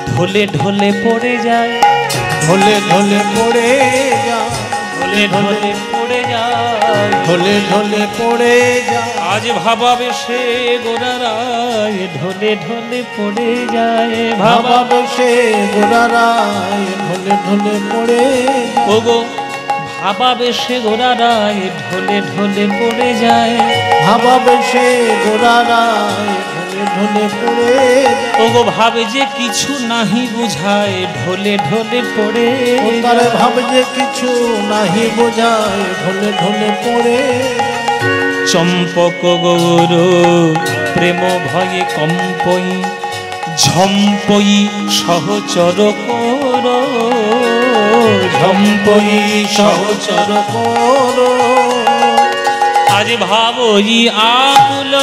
ঢলে ঢলে পড়ে যায়, ঢলে ঢলে পড়ে যায়, ঢলে ঢলে পড়ে যায়, ঢলে ঢলে পড়ে যায়। আজ ভাবাবেশে গোরারায় ঢলে ঢলে পড়ে যায়, ভাবাবেশে গোরারায় ঢলে ঢলে পড়ে যায়। ওগো ভাবাবেশে গোরারায় ঢলে ঢলে পড়ে যায়, ভাবাবেশে গোরারায় ঢলে ঢলে পড়ে যায়। ওগো ভাবে যে কিছু নাহি বুঝায়, ঢলে ঢলে পড়ে তারে ভাবে যে কিছু নাহি বোঝায়, ঢলে ঢলে পড়ে। চম্পক গৌর প্রেম ভয়ে কম্পই, ঝম্পই সহচর কর, ঝম্পই সহচর কর। আজ ভাবই আকুল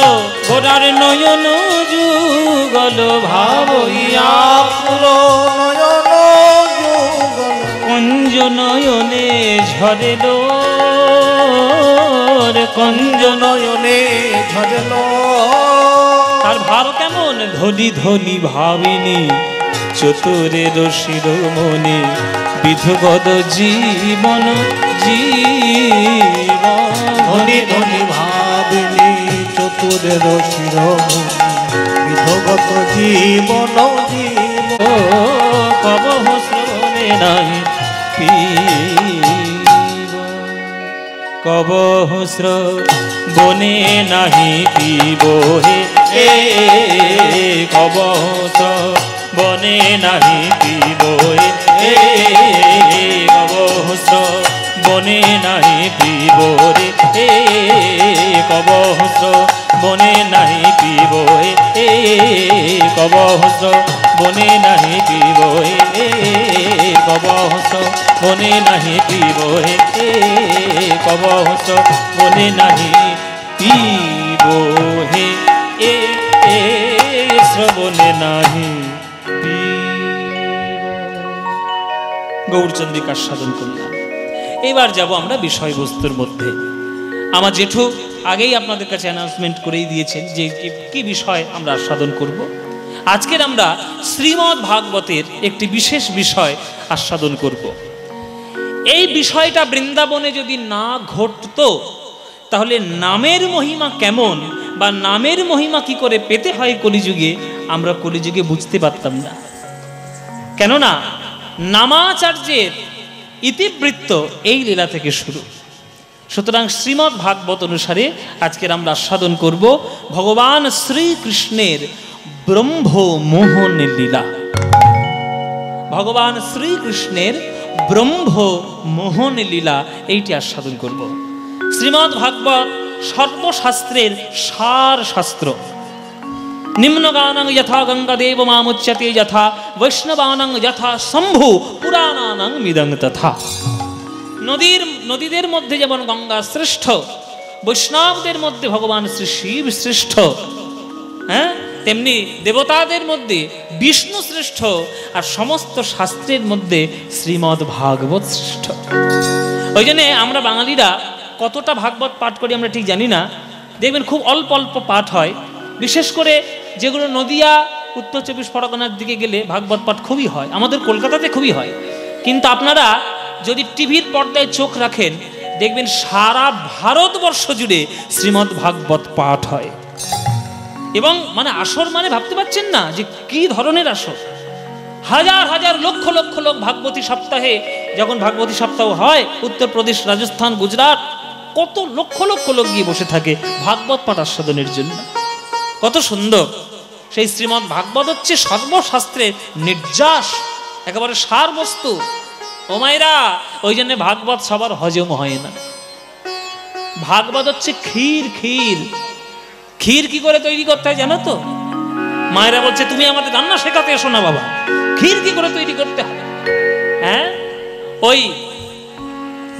গোরার নয়ন যুগল, ভাবই আকুল নয়ন যুগল, কুঞ্জ নয়নে ঝরেল, কুঞ্জ নয়নে ঝরেল। তার ভাব কেমন? ধনি ধনি ভাবিনী চতুরের শিরোমণি, বিধগত জীবন জীবন। ধনি ধনি ভাবিনী চতুরের শিরোমণি, বিধগত জীবন জীবন। ও কবহ শ্রবণে নাই পিব, কবহ শ্রবণে নাহি পিব হে, কবহ শ্রবণে নাহি পিব হে, কবহ শ্রবণে নাহি পিব রে, কবহ শ্রবণে নাহি পিব হে, কবহ শ্রবণে নাহি পিব হে, কবহ শ্রবণে নাহি পিব হে, কবহ শ্রবণে নাহি পিব হে, শ্রবণে নাহি গৌরচন্দ্রিকার সাধন করলাম। এবার যাব আমরা বিষয়বস্তুর মধ্যে। আমার জেঠু আগেই আপনাদের কাছে অ্যানাউন্সমেন্ট করেই দিয়েছেন যে কি বিষয় আমরা আস্বাদন করব। আজকের আমরা শ্রীমদ্ ভাগবতের একটি বিশেষ বিষয় আস্বাদন করব। এই বিষয়টা বৃন্দাবনে যদি না ঘটতো, তাহলে নামের মহিমা কেমন বা নামের মহিমা কি করে পেতে হয় কলিযুগে, আমরা কলিযুগে বুঝতে পারতাম না। কেননা নামাচার্যের ইতিবৃত্ত এই লীলা থেকে শুরু। সুতরাং শ্রীমদ্ ভাগবত অনুসারে আজকের আমরা আস্বাদন করব ভগবান শ্রীকৃষ্ণের ব্রহ্ম মোহন লীলা। ভগবান শ্রীকৃষ্ণের ব্রহ্ম মোহন লীলা এইটি আস্বাদন করব। শ্রীমদ্ ভাগবত সর্বশাস্ত্রের সার শাস্ত্র। নিম্নগানং যথা গঙ্গাদেব মামুচ্যতে যথা, বৈষ্ণবানং যথা শম্ভু পুরাণানং মিদং তথা। নদীদের মধ্যে যেমন গঙ্গা শ্রেষ্ঠ, বৈষ্ণবদের মধ্যে ভগবান শ্রী শিব শ্রেষ্ঠ, হ্যাঁ, তেমনি দেবতাদের মধ্যে বিষ্ণু শ্রেষ্ঠ, আর সমস্ত শাস্ত্রের মধ্যে শ্রীমদ্ ভাগবত শ্রেষ্ঠ। ওই জন্যে আমরা বাঙালিরা কতটা ভাগবত পাঠ করি আমরা ঠিক জানি না। দেখবেন খুব অল্প অল্প পাঠ হয়। বিশেষ করে যেগুলো নদিয়া, উত্তর চব্বিশ পরগনার দিকে গেলে ভাগবত পাঠ খুবই হয়, আমাদের কলকাতাতে খুবই হয়। কিন্তু আপনারা যদি টিভির পর্দায় চোখ রাখেন, দেখবেন সারা ভারতবর্ষ জুড়ে শ্রীমদ্ ভাগবত পাঠ হয়। এবং মানে আসর মানে ভাবতে পারছেন না যে কি ধরনের আসর। হাজার হাজার লক্ষ লক্ষ লোক ভাগবতী সপ্তাহে, যখন ভাগবতী সপ্তাহ হয় উত্তরপ্রদেশ, রাজস্থান, গুজরাট, কত লক্ষ লক্ষ লোক গিয়ে বসে থাকে ভাগবত পাঠ আস্বাদনের জন্য। কত সুন্দর! সেই শ্রীমদ্ ভাগবত হচ্ছে সর্বশাস্ত্রের নির্যাস, একেবারে সার বস্তু। ও মায়েরা, ওই জন্য ভাগবত সবার হজম হয় না। ভাগবত হচ্ছে ক্ষীর। ক্ষীর ক্ষীর কি করে তৈরি করতে হয় জানো তো? মায়েরা বলছে তুমি আমাদের রান্না শেখাতে এসো না বাবা, ক্ষীর কি করে তৈরি করতে হয়। হ্যাঁ, ওই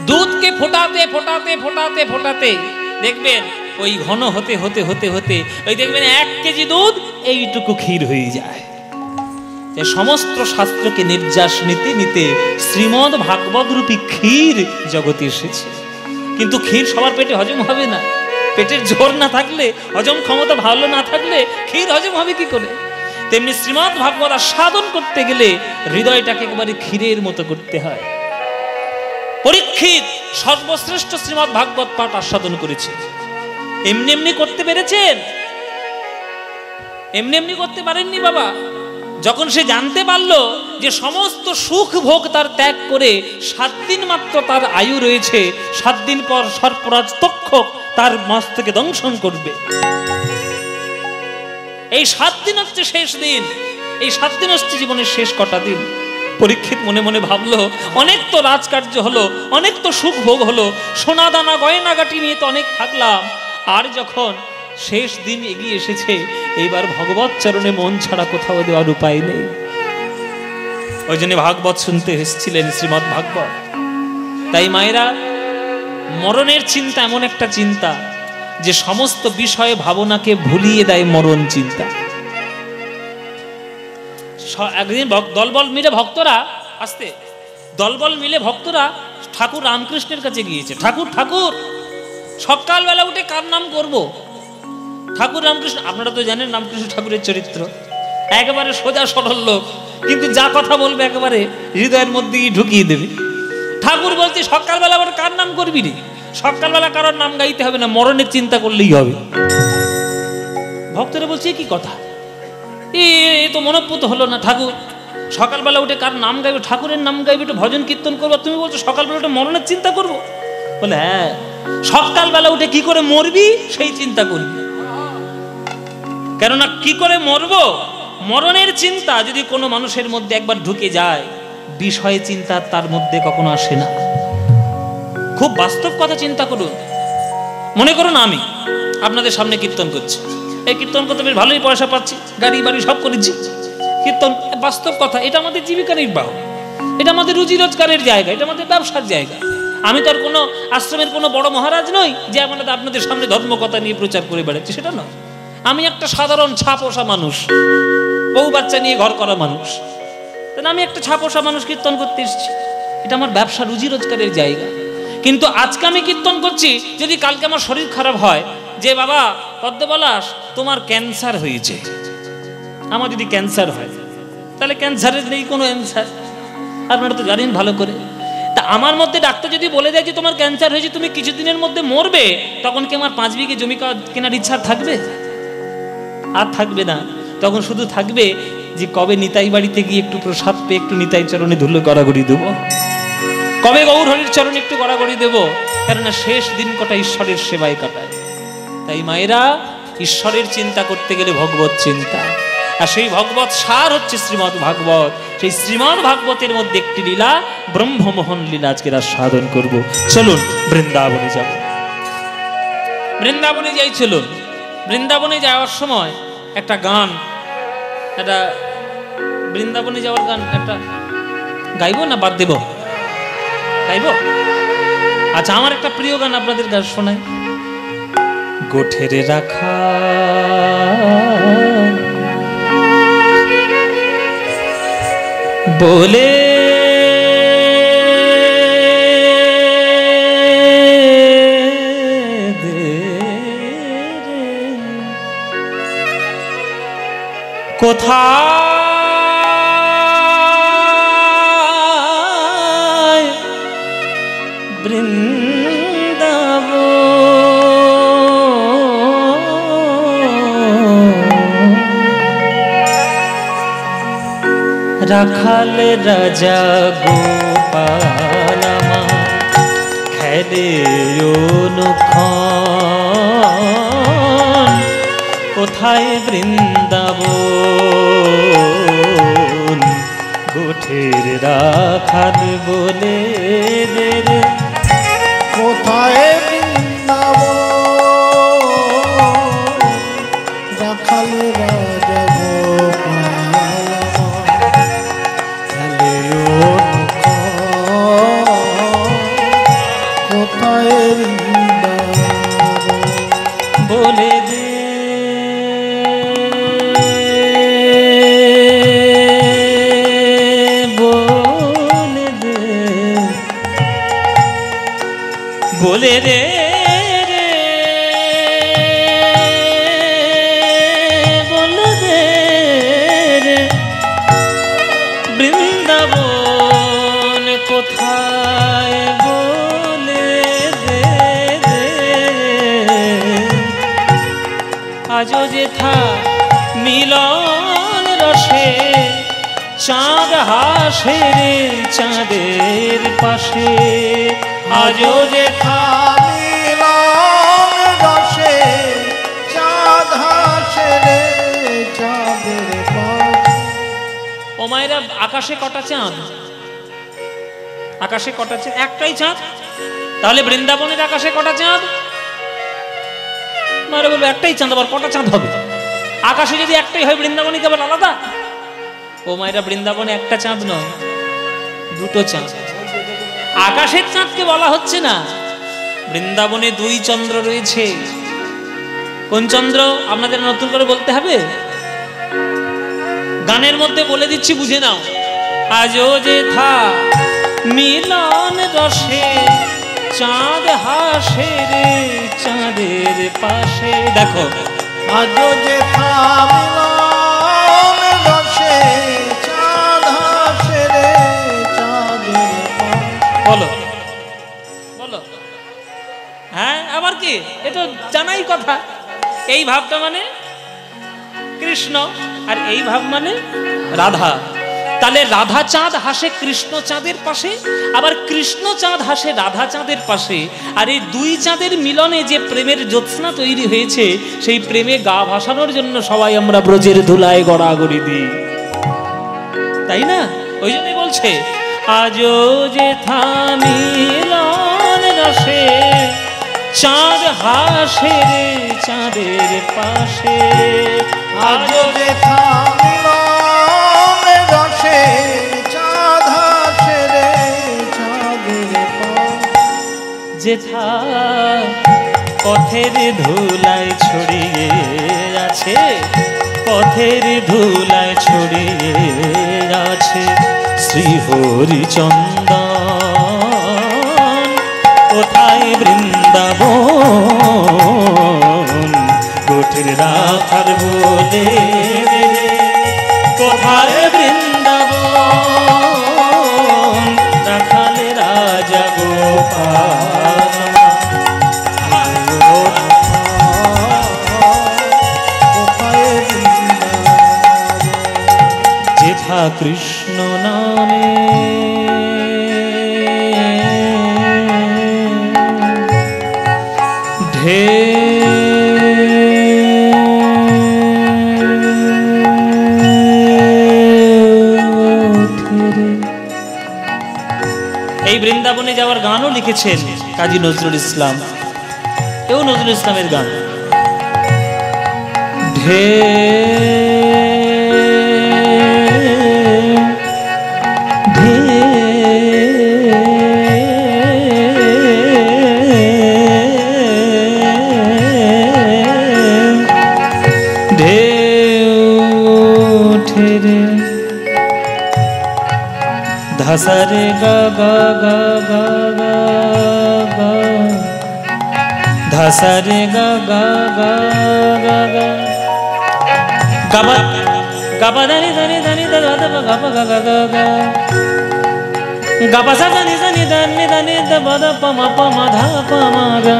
দুধকে ফোটাতে ফোটাতে ফোটাতে ফোটাতে দেখবেন ওই ঘন হতে হতে হতে হতে ওই দেখবেন 1 কেজি দুধ এইটুকু ক্ষীর হয়ে যায়। সমস্ত শাস্ত্রকে নির্যাস নিতে নিতে শ্রীমদ্ ভাগবত রূপী ক্ষীর জগতে এসেছে। কিন্তু ক্ষীর সবার পেটে হজম হবে না। পেটের জোর না থাকলে, হজম ক্ষমতা ভালো না থাকলে ক্ষীর হজম হবে কি করে? তেমনি শ্রীমদ্ ভাগবত সাধন করতে গেলে হৃদয়টাকে একেবারে ক্ষীরের মতো করতে হয়। পরীক্ষিত সর্বশ্রেষ্ঠ শ্রীমদ্ ভাগবত পাঠ আস্বাদন করেছে। এমনি এমনি করতে পেরেছেন? এমনি এমনি করতে পারেননি বাবা। যখন সে জানতে পারলো যে সমস্ত সুখ ভোগ তার ত্যাগ করে 7 দিন মাত্র তার আয়ু রয়েছে, 7 দিন পর সর্পরাজ তক্ষক তার মস্তকে দংশন করবে, এই 7 দিন হচ্ছে শেষ দিন, এই 7 দিন হচ্ছে জীবনের শেষ কটা দিন। পরীক্ষিত মনে মনে ভাবলো অনেক তো রাজকার্য হলো, অনেক তো সুখ ভোগ হলো, সোনা দানা গয়নাগাটি নিয়ে তো অনেক থাকলাম, আর যখন শেষ দিন এগিয়ে এসেছে এইবার ভগবত চরণে মন ছাড়া কোথাও দেওয়ার উপায় নেই। ওই জন্য ভাগবত শুনতে এসেছিলেন শ্রীমদ্ ভাগবত। তাই মায়েরা, মরণের চিন্তা এমন একটা চিন্তা যে সমস্ত বিষয়ে ভাবনাকে ভুলিয়ে দেয় মরণ চিন্তা। একদিন দলবল মিলে ভক্তরা দলবল মিলে ভক্তরা ঠাকুর রামকৃষ্ণের কাছে গিয়েছে। ঠাকুর ঠাকুর সকালবেলা উঠে কার নাম করব? ঠাকুর রামকৃষ্ণ, আপনারা তো জানেন রামকৃষ্ণ ঠাকুরের চরিত্র, একেবারে সোজা সরল লোক, কিন্তু যা কথা বলবে একেবারে হৃদয়ের মধ্যে ঢুকিয়ে দেবে। ঠাকুর বলছে সকালবেলা আবার কার নাম করবি রে? সকালবেলা কারোর নাম গাইতে হবে না, মরণের চিন্তা করলেই হবে। ভক্তরা বলছে কি কথা, এ তো মনোপুত হলো না। ঠাকুর সকালবেলা উঠে কার নাম গাইবে? ঠাকুরের নাম গাইবে, একটু ভজন কীর্তন করবো, তুমি বলছো সকালবেলা উঠে মরণের চিন্তা করবো? বলে হ্যাঁ, সকালবেলা উঠে কি করে মরবি সেই চিন্তা করবি। কেননা কি করে মরবো, মরণের চিন্তা যদি কোনো মানুষের মধ্যে একবার ঢুকে যায়, বিষয় চিন্তা তার মধ্যে কখনো আসে না। খুব বাস্তব কথা চিন্তা করুন। মনে করুন আমি আপনাদের সামনে কীর্তন করছি, এই কীর্তন করতে বেশ ভালোই পয়সা পাচ্ছি, গাড়ি বাড়ি সব করেছি, কীর্তন বাস্তব কথা, এটা আমাদের জীবিকা নির্বাহ, এটা আমাদের রুজি রোজগারের জায়গা, এটা আমাদের ব্যবসার জায়গা। আমি তো আর কোনো আশ্রমের কোনো বড় মহারাজ নই যে আপনাদের সামনে ধর্মকথা নিয়ে প্রচার করে বেড়াচ্ছি, সেটা নয়। আমি একটা সাধারণ ছাপোষা মানুষ, বউ বাচ্চা নিয়ে ঘর করা মানুষ। তাহলে আমি একটা ছাপোষা মানুষ কীর্তন করতে এসেছি, এটা আমার ব্যবসা, রুজি রোজগারের জায়গা। কিন্তু আজকে আমি কীর্তন করছি, যদি কালকে আমার শরীর খারাপ হয় যে বাবা পদ্মপলাশ তোমার ক্যান্সার হয়েছে, আমার যদি ক্যান্সার হয় তাহলে ক্যান্সারের নেই কোনো অ্যান্সার, আপনারা তো জানেন ভালো করে। তা আমার মধ্যে ডাক্তার যদি বলে দেয় যে তোমার ক্যান্সার হয়েছে, তুমি কিছুদিনের মধ্যে মরবে, তখন কি আমার 5 বিঘে জমি কেনার ইচ্ছা থাকবে? আর থাকবে না। তখন শুধু থাকবে যে কবে নিতাই বাড়িতে গিয়ে একটু প্রসাদ পেয়ে একটু নিতাই চরণে ধুলো গড়াগড়ি দেবো, কবে গৌর হরির চরণে একটু গড়াগড়ি দেবো, কেননা শেষ দিন কটা ঈশ্বরের সেবায় কাটায়। তাই মায়েরা, ঈশ্বরের চিন্তা করতে গেলে ভগবত চিন্তা, আর সেই ভগবত সার হচ্ছে শ্রীমদ্ ভাগবত। সেই শ্রীমদ্ ভাগবতের মধ্যে একটি লীলা, ব্রহ্মমোহন লীলা আজকে সাধন করব। চলুন বৃন্দাবনে যাব, বৃন্দাবনে যাই। চলুন বৃন্দাবনে যাওয়ার সময় একটা গান, একটা বৃন্দাবনে যাওয়ার গান একটা গাইবো না বাদ দেব? গাইবো। আচ্ছা, আমার একটা প্রিয় গান আপনাদের গান শোনাই। গোঠেরে রাখা বলে কোথায় বৃন্দাবন রাখাল রাজা গোপাল আমার খেলে অনুক্ষণ, কোথায় বৃন্দাবন গোঠের রাখাল বলে দে রে। কোথায় বৃন্দাবন রাখাল রাজা গোপাল খেলে অনুক্ষণ, কোথায় বৃন্দাবন বলে দে বলে রে রে বলে দে রে, বৃন্দাবন কোথায় বলে দে রে। আজও যেথা মিলন রসে চাঁদ হাসে রে চাঁদের পাশে, আজও যেথা মিলন রসে চাঁদ হাসে রে চাঁদের পাশে। ও মায়েরা, আকাশে কটা চাঁদ? আকাশে কটা চাঁদ? একটাই চাঁদ। তাহলে বৃন্দাবনের আকাশে কটা চাঁদ? মায়েরা বলবো একটাই চাঁদ, আবার কটা চাঁদ হবে? আকাশে যদি একটাই হয়, বৃন্দাবনই কেবল আলাদা? ও মায়েরা, বৃন্দাবনে একটা চাঁদ নয়, দুটো চাঁদ। আকাশের চাঁদকে বলা হচ্ছে না, বৃন্দাবনে দুই চন্দ্র রয়েছে। কোন চন্দ্র আপনাদের নতুন করে বলতে হবে? গানের মধ্যে বলে দিচ্ছি, বুঝে নাও। আজও যেথা মিলন রসে চাঁদ হাসে রে চাঁদের পাশে। দেখো, আজও যেথা মিলন রসে চাঁদ হাসে রে চাঁদের পাশে। বলো বলো, হ্যাঁ আবার কি? এ তো জানাই কথা। এই ভাবটা মানে কৃষ্ণ, আর এই ভাব মানে রাধা। তাহলে রাধা চাঁদ হাসে কৃষ্ণ চাঁদের পাশে, আবার কৃষ্ণ চাঁদ হাসে রাধা চাঁদের পাশে। আর এই দুই চাঁদের মিলনে যে প্রেমের জ্যোৎস্না তৈরি হয়েছে, সেই প্রেমে গা ভাসানোর জন্য সবাই আমরা ব্রজের ধুলায় গড়াগড়ি দিই, তাই না? ওই জন্যই বলছে, আজও যেথা মিলন রসে চাঁদ হাসে রে চাঁদের পাশে। আজও যেথা মিলন রসে চাঁদ হাসে রে চাঁদের পাশে। যেথা পথের ধুলায় ছড়িয়ে আছে, পথের ধুলায় ছড়িয়ে আছে শ্রীহরিচন্দন, কোথায় বৃন্দাবন গোঠের রাখাল বলে রে। কোথায় বৃন্দাবন রাখাল রাজা গোপাল, যেথা কৃষ্ণ নামে এই বৃন্দাবনে যাওয়ার গানও লিখেছেন কাজী নজরুল ইসলাম। এও নজরুল ইসলামের গান। ধসরে গা গা গা গা গা, ধসরে গা গা গা গা গা, গাবা গাবা ধানি ধানি ধানি দাদা দাবা গাবা গা গা গা গা, গাবা সা ধানি ধানি ধানি ধানি দাবা দা পা মা ধা পা মা গা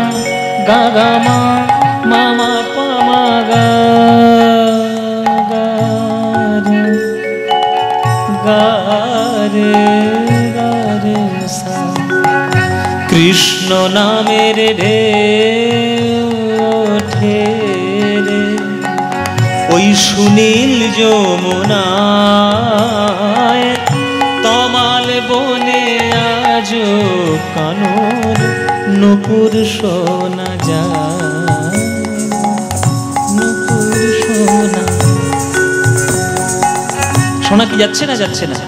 গা গা মা মা মা পা মা গা গা রে গারে গারে সা কৃষ্ণ নামের ঢেউ ওঠে রে ওই সুনীল যমুনায় তমাল বনে আজ কানর নুপুর শোনা যায় নুপুর শোনা শোনা কি যাচ্ছে না যাচ্ছে না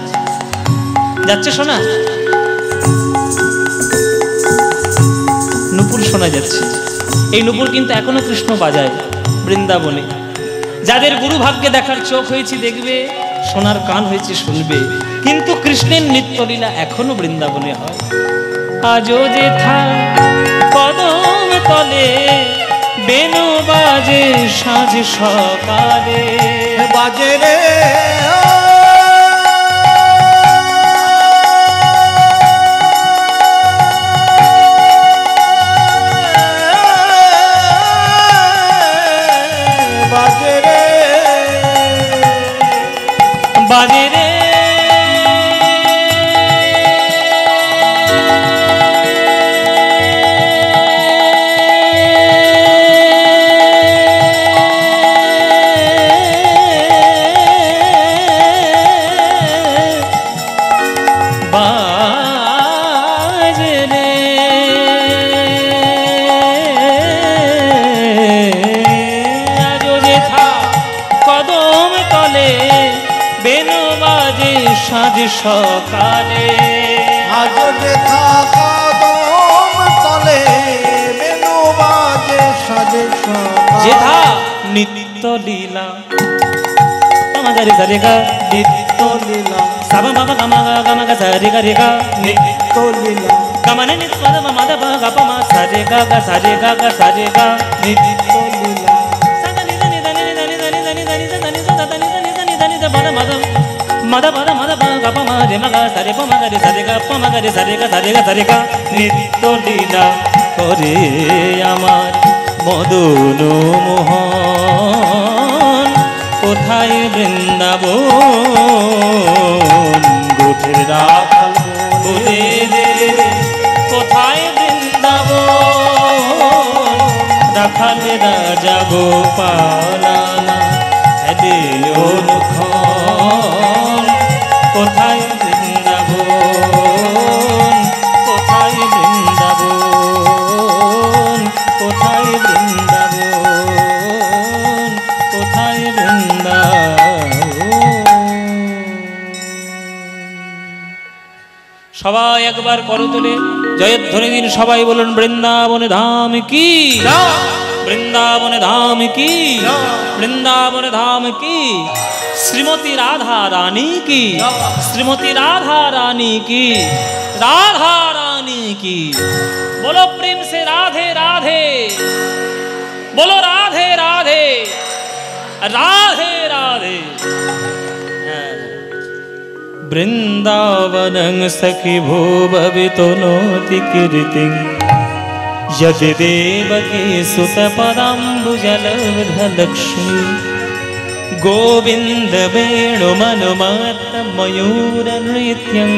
যাচ্ছে শোনা নুপুর শোনা যাচ্ছে এই নুপুর কিন্তু এখনো কৃষ্ণ বাজায় বৃন্দাবনে যাদের গুরু ভাগ্যে দেখার চোখ হয়েছে দেখবে শোনার কান হয়েছে শুনবে কিন্তু কৃষ্ণের নিত্যলীলা এখনো বৃন্দাবনে হয় আজও যে থা কদম তলে বেনু বাজে সাঁঝ সকালে বাজে রে বাজে রে বাজে রে সাঁঝ সকালে আজ যেথা কদম তলে বেনু বাজে সাজে যেথা নিত্য লীলা গারে সারে গা নিত্য লীলা সাবা বাবা গামা গামা গা সারে গা রে গা নিত্য লীলা গামানে নিত পদ মা দা বা গা পা মা সারে গা গা সারে গা গা সারে গা নিত্য লীলা সাদা নি নি নি নি নি নি নি নি নি সাদা নি নি নি নি নি বাদা বাদা মাদা বাদা মাদা বা গা পা মা রে মা গা সারে পা মা গা রে সারে গা পা মা গা রে সারে গা সারে গা সারে গা নিত্য লীলা করে আমার মদন মোহন কোথায় বৃন্দাবন গোঠের রাখাল বলে দে কোথায় বৃন্দাবন রাখাল রাজা গোপালানা হেদে অনুক্ষণ কোথায় বৃন্দাবন কোথায় বৃন্দাবন কোথায় বৃন্দাবন কোথায় বৃন্দাবন সবাই একবার করতলে জয়ধ্বনি দিন সবাই বলুন বৃন্দাবন ধাম কি বৃন্দাবন ধাম কি বৃন্দাবন ধাম কি শ্রীমতী রাধা রানী কি শ্রীমতী রাধা রানী কি রাধা রানী কি बोलो प्रेम से राधे राधे बोलो राधे राधे राधे राधे वृंदावनं सखी भूभवितो नोति कीर्तिं यदि देवकी सुतपदाम्बुजलब्धलक्ष्मी गोविन्द वेणुमनुमत्त मयूरनृत्यं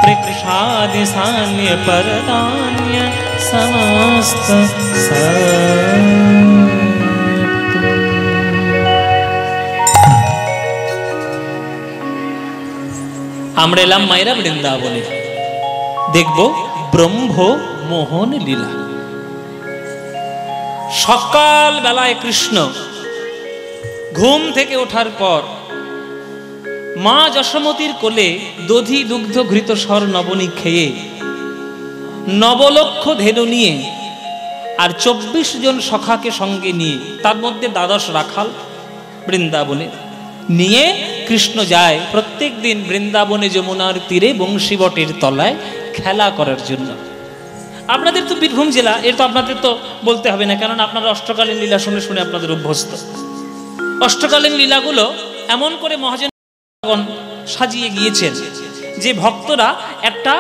प्रकृषादि सान्य परतान्य समस्त আমরা এলাম মায়েরা বৃন্দাবনে দেখব ব্রহ্ম মোহন লীলা সকাল বেলায় কৃষ্ণ ঘুম থেকে ওঠার পর মা যশোমতীর কোলে দধি দুগ্ধ ঘৃত স্বর নবনী খেয়ে নবলক্ষ ধেনু নিয়ে আর 24 জন সখাকে সঙ্গে নিয়ে তার মধ্যে দ্বাদশ রাখাল বৃন্দাবনে নিয়ে কৃষ্ণ যায় প্রত্যেক দিন বৃন্দাবনে যমুনার তীরে বংশীবটের তলায় খেলা করার জন্য। আপনাদের তো বীরভূম জেলা, এর তো আপনাদের তো বলতে হবে না, কারণ আপনারা অষ্টকালীন লীলা শুনে শুনে আপনাদের অভ্যস্ত। অষ্টকালীন লীলাগুলো এমন করে মহাজন সাজিয়ে গিয়েছেন যে ভক্তরা একটা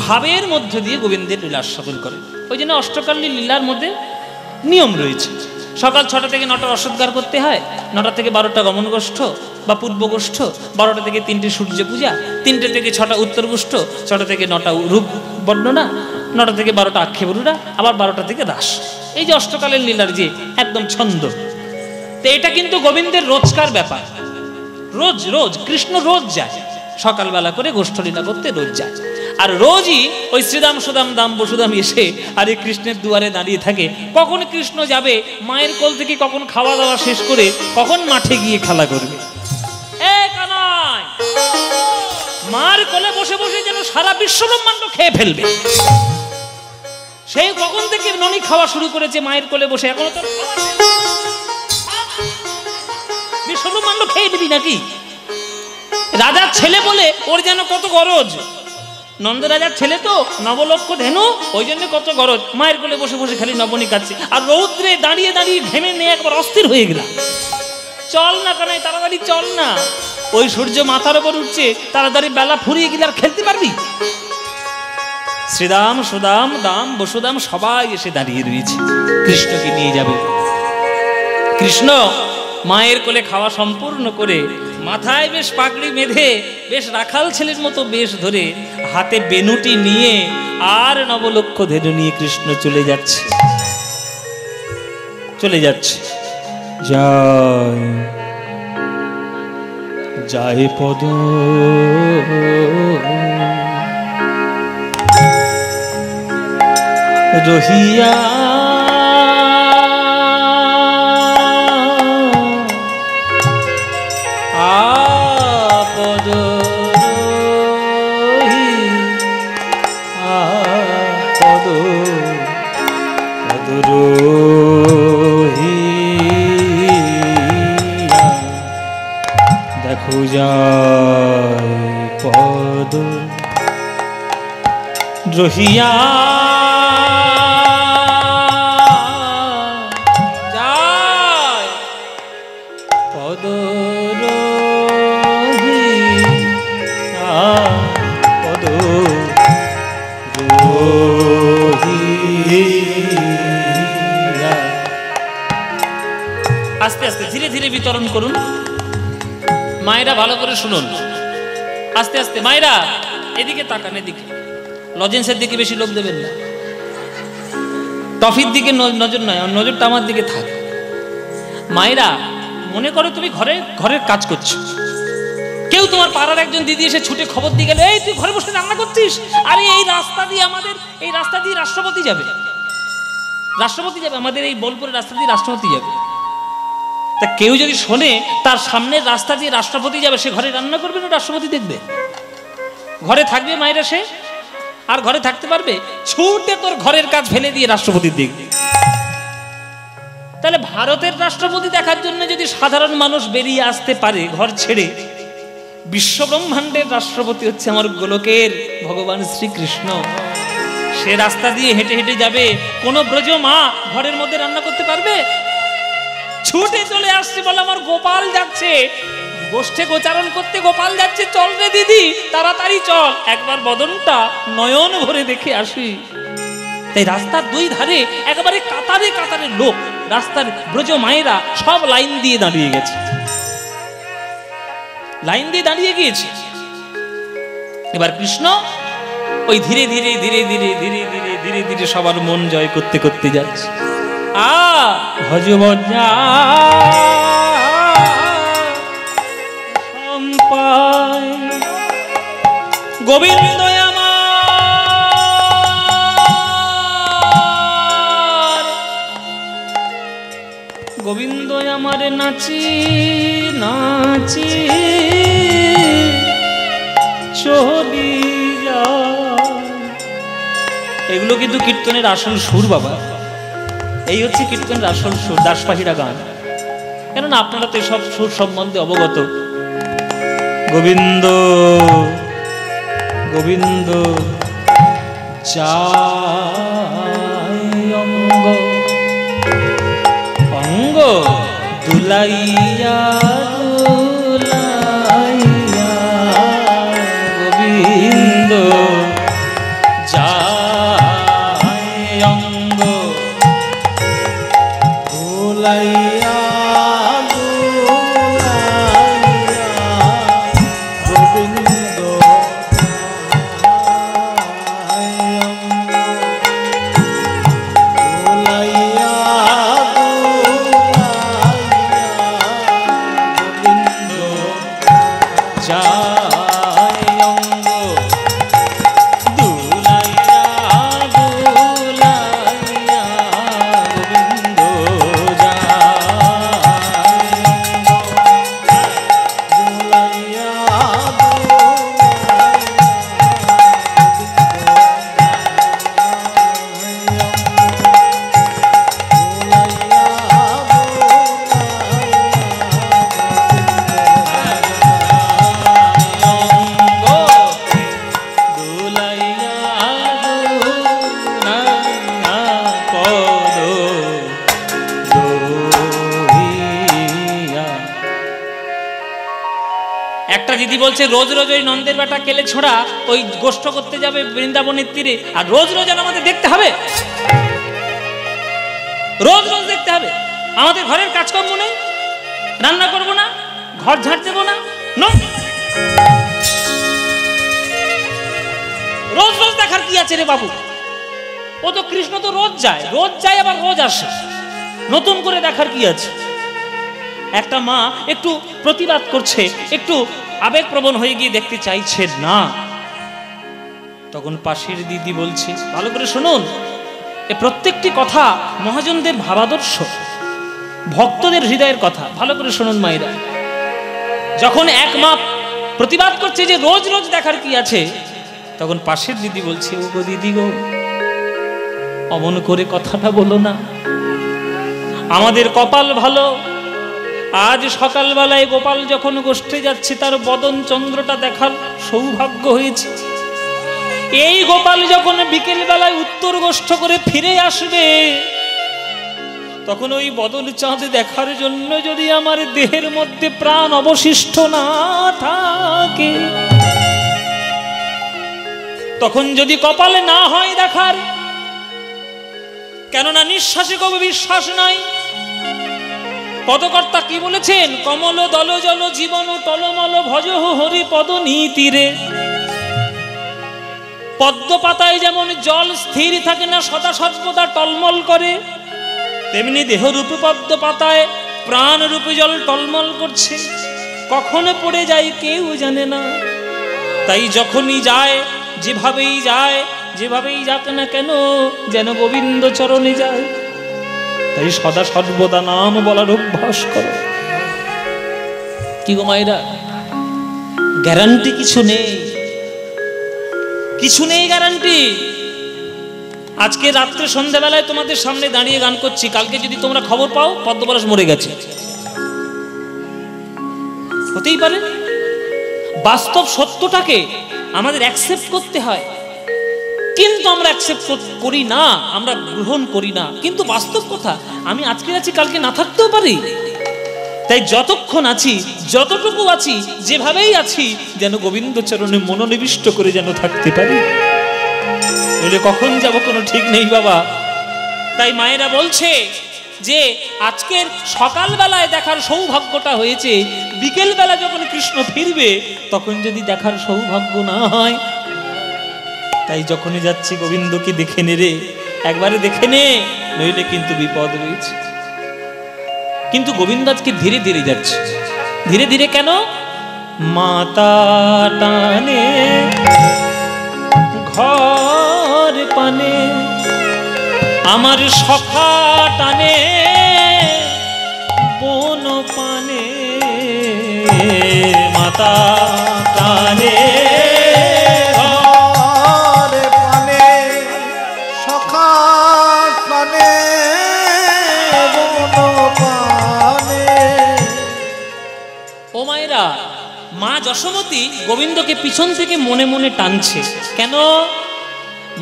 ভাবের মধ্য দিয়ে গোবিন্দের লীলা আস্বাদন করে। ওই জন্য অষ্টকালীন লীলার মধ্যে নিয়ম রয়েছে। সকাল 6টা থেকে 9টা রসদগার করতে হয়, 9টা থেকে 12টা গমনগোষ্ঠ বা পূর্বগোষ্ঠ, 12টা থেকে 3টে সূর্য পূজা, 3টে থেকে 6টা উত্তরগোষ্ঠ, 6টা থেকে 9টা রূপ বর্ণনা, 9টা থেকে 12টা আক্ষেপরুরা, আবার 12টা থেকে রাস। এই যে অষ্টকালের লীলার যে একদম ছন্দ। তো এটা কিন্তু গোবিন্দের রোজকার ব্যাপার, রোজ রোজ কৃষ্ণ রোজ যায় সকালবেলা করে গোষ্ঠলীলা করতে, রোজ যায়। আর রোজই ওই শ্রীদাম সুদাম দাম বসুদাম এসে আর এই কৃষ্ণের দুয়ারে দাঁড়িয়ে থাকে। কখন কৃষ্ণ যাবে মায়ের কোল থেকে, কখন খাওয়া দাওয়া শেষ করে কখন মাঠে গিয়ে খেলা করবে। মার কোলে বসে বসে যেন সারা বিশ্ব ব্রহ্মাণ্ড খেয়ে ফেলবে। সেই কখন থেকে ননি খাওয়া শুরু করেছে মায়ের কোলে বসে, এখনো তো বিশ্ব ব্রহ্মাণ্ড খেয়ে দিবি নাকি? রাজার ছেলে বলে ওর যেন কত গরজ, নন্দ রাজার ছেলে তো, নবলক্ষ ধেনু, ওই জন্য কত গরজ। মায়ের কোলে বসে বসে খালি নবনী খাচ্ছে, আর রৌদ্রে দাঁড়িয়ে দাঁড়িয়ে ঘেমে নিয়ে একবার অস্থির হয়ে গেলাম। চল না কানাই, তাড়াতাড়ি চল না, ওই সূর্য মাথার উপর উঠছে, তাড়াতাড়ি বেলা ফুরিয়ে গেলে আর খেলতে পারবি? শ্রীদাম সুদাম দাম বসুদাম সবাই এসে দাঁড়িয়ে রয়েছে কৃষ্ণকে নিয়ে যাবে। কৃষ্ণ মায়ের কোলে খাওয়া সম্পূর্ণ করে মাথায় বেশ পাগড়ি বেঁধে বেশ রাখাল ছেলের মতো বেশ ধরে হাতে বেনুটি নিয়ে আর নবলক্ষ ধেনু নিয়ে কৃষ্ণ চলে যাচ্ছে, চলে যাচ্ছে। যায় যায় পদ রহিয়া আপদ আপদ পদ রহিয়া দেখো যায় পদ রহিয়া আস্তে আস্তে ধীরে ধীরে বিতরণ করুন। মায়েরা ভালো করে শুনুন, আস্তে আস্তে। মায়েরা এদিকে তাকান, এদিকে, লজেন্সের দিকে বেশি লোক দেবেন না, টফির দিকে নজর নয়, নজরটা আমার দিকে থাক। মায়েরা মনে করো তুমি ঘরের কাজ করছো, কেউ তোমার পাড়ার একজন দিদি এসে ছুটে খবর দিয়ে গেল, এই তুই ঘরে বসে রান্না করছিস, আরে এই রাস্তা দিয়ে রাষ্ট্রপতি যাবে, আমাদের এই বোলপুরের রাস্তা দিয়ে রাষ্ট্রপতি যাবে। তা কেউ যদি শোনে তার সামনের রাস্তা দিয়ে রাষ্ট্রপতি যাবে, সে ঘরে রান্না করবে না রাষ্ট্রপতি দেখবে? ঘরে থাকবে মায়েরা, সে আর ঘরে থাকতে পারবে? ছুটে তোর ঘরের কাজ ফেলে দিয়ে রাষ্ট্রপতি দেখবে। তাহলে ভারতের রাষ্ট্রপতি দেখার জন্য যদি সাধারণ মানুষ বেরিয়ে আসতে পারে ঘর ছেড়ে, বিশ্ব ব্রহ্মাণ্ডের রাষ্ট্রপতি হচ্ছে আমার গোলকের ভগবান শ্রীকৃষ্ণ। সে রাস্তা দিয়ে হেঁটে হেঁটে যাবে, কোন ব্রজ মা ঘরের মধ্যে রান্না করতে পারবে? ছুটে চলে আসছে, বলে আমার গোপাল যাচ্ছে, গোষ্ঠে গোচারণ করতে গোপাল যাচ্ছে, চল রে দিদি তাড়াতাড়ি চল, একবার বদনটা নয়ন ভরে দেখে আসি। তাই রাস্তার দুই ধারে একেবারে কাতারে কাতারে লোক, রাস্তার ব্রজ মায়েরা সব লাইন দিয়ে দাঁড়িয়ে গেছে, লাইন দিয়ে দাঁড়িয়ে গিয়েছে। এবার কৃষ্ণ ওই ধীরে ধীরে ধীরে ধীরে ধীরে ধীরে ধীরে ধীরে সবার মন জয় করতে করতে যাচ্ছে। ভজবজা সম্পায় গোবিন্দ আমার, গোবিন্দ আমার নাচি নাচি চলি যায়। এগুলো কিন্তু কীর্তনের আসল সুর বাবা, এই হচ্ছে কীর্তনের আসল সুর, দাসপাহিরা গান। কেননা আপনারা তো সব সুর সম্বন্ধে অবগত। গোবিন্দ গোবিন্দ যায় অঙ্গ অঙ্গ দুলাইয়া দুলাইয়া, গোবিন্দ যায় অঙ্গ দুলাইয়া একটা দিদি বলছে রোজ রোজ ওই নন্দের বেটা কেলে ছোড়া ওই গোষ্ঠ করতে যাবে বৃন্দাবনের তীরে, আর রোজ রোজ আমাদের দেখতে হবে, রোজ রোজ দেখতে হবে। আমাদের ঘরের কাজকর্ম নেই, রান্না করবো না, ঘর ঝাড় দেবো না, রোজ রোজ দেখার কি আছে রে বাবু? ও তো কৃষ্ণ তো রোজ যায় আবার রোজ আসে, নতুন করে দেখার কি আছে? একটা মা একটু প্রতিবাদ করছে, একটু আবেগপ্রবণ হয়ে গিয়ে দেখতে চাইছে না, তখন পাশের দিদি বলছে ভালো করে শুনুন, এ প্রত্যেকটি কথা মহাজনদের ভাবাদর্শ, ভক্তদের হৃদয়ের কথা, ভালো করে শুনুন মায়েরা। যখন এক মা প্রতিবাদ করছে যে রোজ রোজ দেখার কি আছে, তখন পাশের দিদি বলছে ও গো দিদি গো, অমন করে কথাটা বলো না, আমাদের কপাল ভালো, আজ সকালবেলায় গোপাল যখন গোষ্ঠে যাচ্ছে তার বদন চন্দ্রটা দেখার সৌভাগ্য হয়েছে। এই গোপাল যখন বিকেল বেলায় উত্তর গোষ্ঠ করে ফিরে আসবে, তখন ওই বদন চাঁদ দেখার জন্য যদি আমার দেহের মধ্যে প্রাণ অবশিষ্ট না থাকে, তখন যদি কপালে না হয় দেখার, কেননা নিঃশ্বাসে কবে বিশ্বাস নাই। পদকর্তা কি বলেছেন? কমল দল জল জীবন টলমল ভজহ হরি পদ নীতিরে। পদ্ম পাতায় যেমন জল স্থির থাকে না, সদা সর্বদা টলমল করে, তেমনি দেহরূপে পদ্ম পাতায় প্রাণ রূপে জল টলমল করছে, কখন পড়ে যায় কেউ জানে না। তাই যখনই যায়, যেভাবেই যাক না কেন, যেন গোবিন্দ চরণে যায়। তাই সদা সর্বদা নাম বলার অভ্যাস করো। কি গো মায়েরা, গ্যারান্টি কিছু নেই, গ্যারান্টি। আজকে রাত্রে সন্ধ্যাবেলায় তোমাদের সামনে দাঁড়িয়ে গান করছি, কালকে যদি তোমরা খবর পাও পদ্মপলাশ মরে গেছে, হতেই পারে। বাস্তব সত্যটাকে আমাদের অ্যাকসেপ্ট করতে হয়, কিন্তু আমরা অ্যাকসেপ্ট করি না, আমরা গ্রহণ করি না। কিন্তু বাস্তব কথা, আমি আজকে আছি কালকে না থাকতেও পারি। তাই যতক্ষণ আছি, যতটুকু আছি, যেভাবেই আছি, যেন গোবিন্দ চরণে মনোনিবিষ্ট করে যেন থাকতে পারি, নইলে কখন যাব কোনো ঠিক নেই বাবা। তাই মায়েরা বলছে যে আজকের সকালবেলায় দেখার সৌভাগ্যটা হয়েছে, বিকেল বেলা যখন কৃষ্ণ ফিরবে তখন যদি দেখার সৌভাগ্য না হয়, তাই যখনই যাচ্ছি গোবিন্দকে দেখে নে রে, একবারে দেখে নে, নইলে কিন্তু বিপদ রয়েছে। কিন্তু গোবিন্দ আজকে ধীরে ধীরে যাচ্ছে। ধীরে ধীরে কেন? মাতা টানে ঘর পানে, আমার সখা টানে বন পানে, মাতা টানে ঘর পানে, সখা পানে, বন পানে। ও মায়েরা, মা যশোমতী গোবিন্দকে পিছন থেকে মনে মনে টানছে। কেন?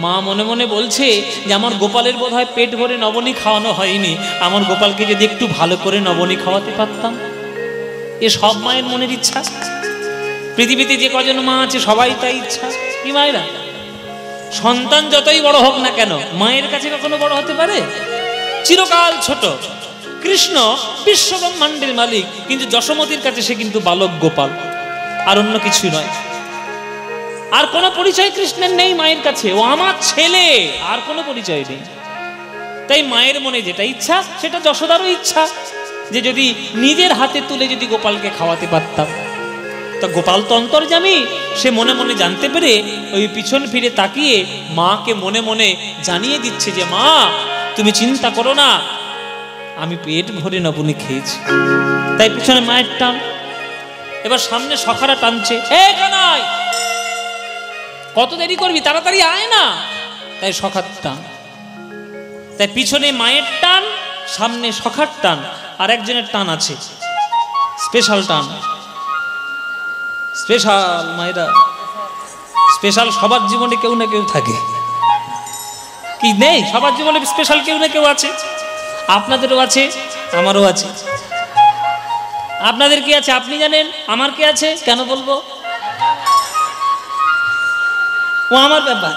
মা মনে মনে বলছে যে আমার গোপালের বোধহয় পেট ভরে নবনী খাওয়ানো হয়নি, আমার গোপালকে যদি একটু ভালো করে নবনী খাওয়াতে পারতাম। এ সব মায়ের মনের ইচ্ছা, পৃথিবীতে যে কজন মা আছে সবাই তাই ইচ্ছা। কি মায়েরা, সন্তান যতই বড় হোক না কেন, মায়ের কাছে কখনো বড় হতে পারে? চিরকাল ছোট। কৃষ্ণ বিশ্ব ব্রহ্মাণ্ডের মালিক, কিন্তু যশোমতীর কাছে সে কিন্তু বালক গোপাল, আর অন্য কিছু নয়। আর কোনো পরিচয় কৃষ্ণের নেই মায়ের কাছে, ও আমার ছেলে, আর কোনো পরিচয় নেই। তাই মায়ের মনে যেটা ইচ্ছা সেটা যশোদারও ইচ্ছা, যে যদি নিজের হাতে তুলে যদি গোপালকে খাওয়াতে পারতাম। তা গোপাল তো অন্তর্যামী, সে মনে মনে জানতে পেরে ওই পিছন ফিরে তাকিয়ে মাকে মনে মনে জানিয়ে দিচ্ছে যে মা তুমি চিন্তা করো না, আমি পেট ভরে নবনী খেয়েছি। তাই পিছনে মায়ের টান, এবার সামনে সখারা টানছে, এ কানাই কত দেরি করবি, তাড়াতাড়ি আয় না। তাই সখার টান, তাই পিছনে মায়ের টান, সামনে সখার টান, আর একজনের টান আছে, স্পেশাল টান। স্পেশাল মায়েরা, স্পেশাল সবার জীবনে কেউ না কেউ থাকে, কি নেই? সবার জীবনে স্পেশাল কেউ না কেউ আছে, আপনাদেরও আছে, আমারও আছে। আপনাদের কি আছে আপনি জানেন, আমার কি আছে কেন বলবো? ও আমার ব্যাপার,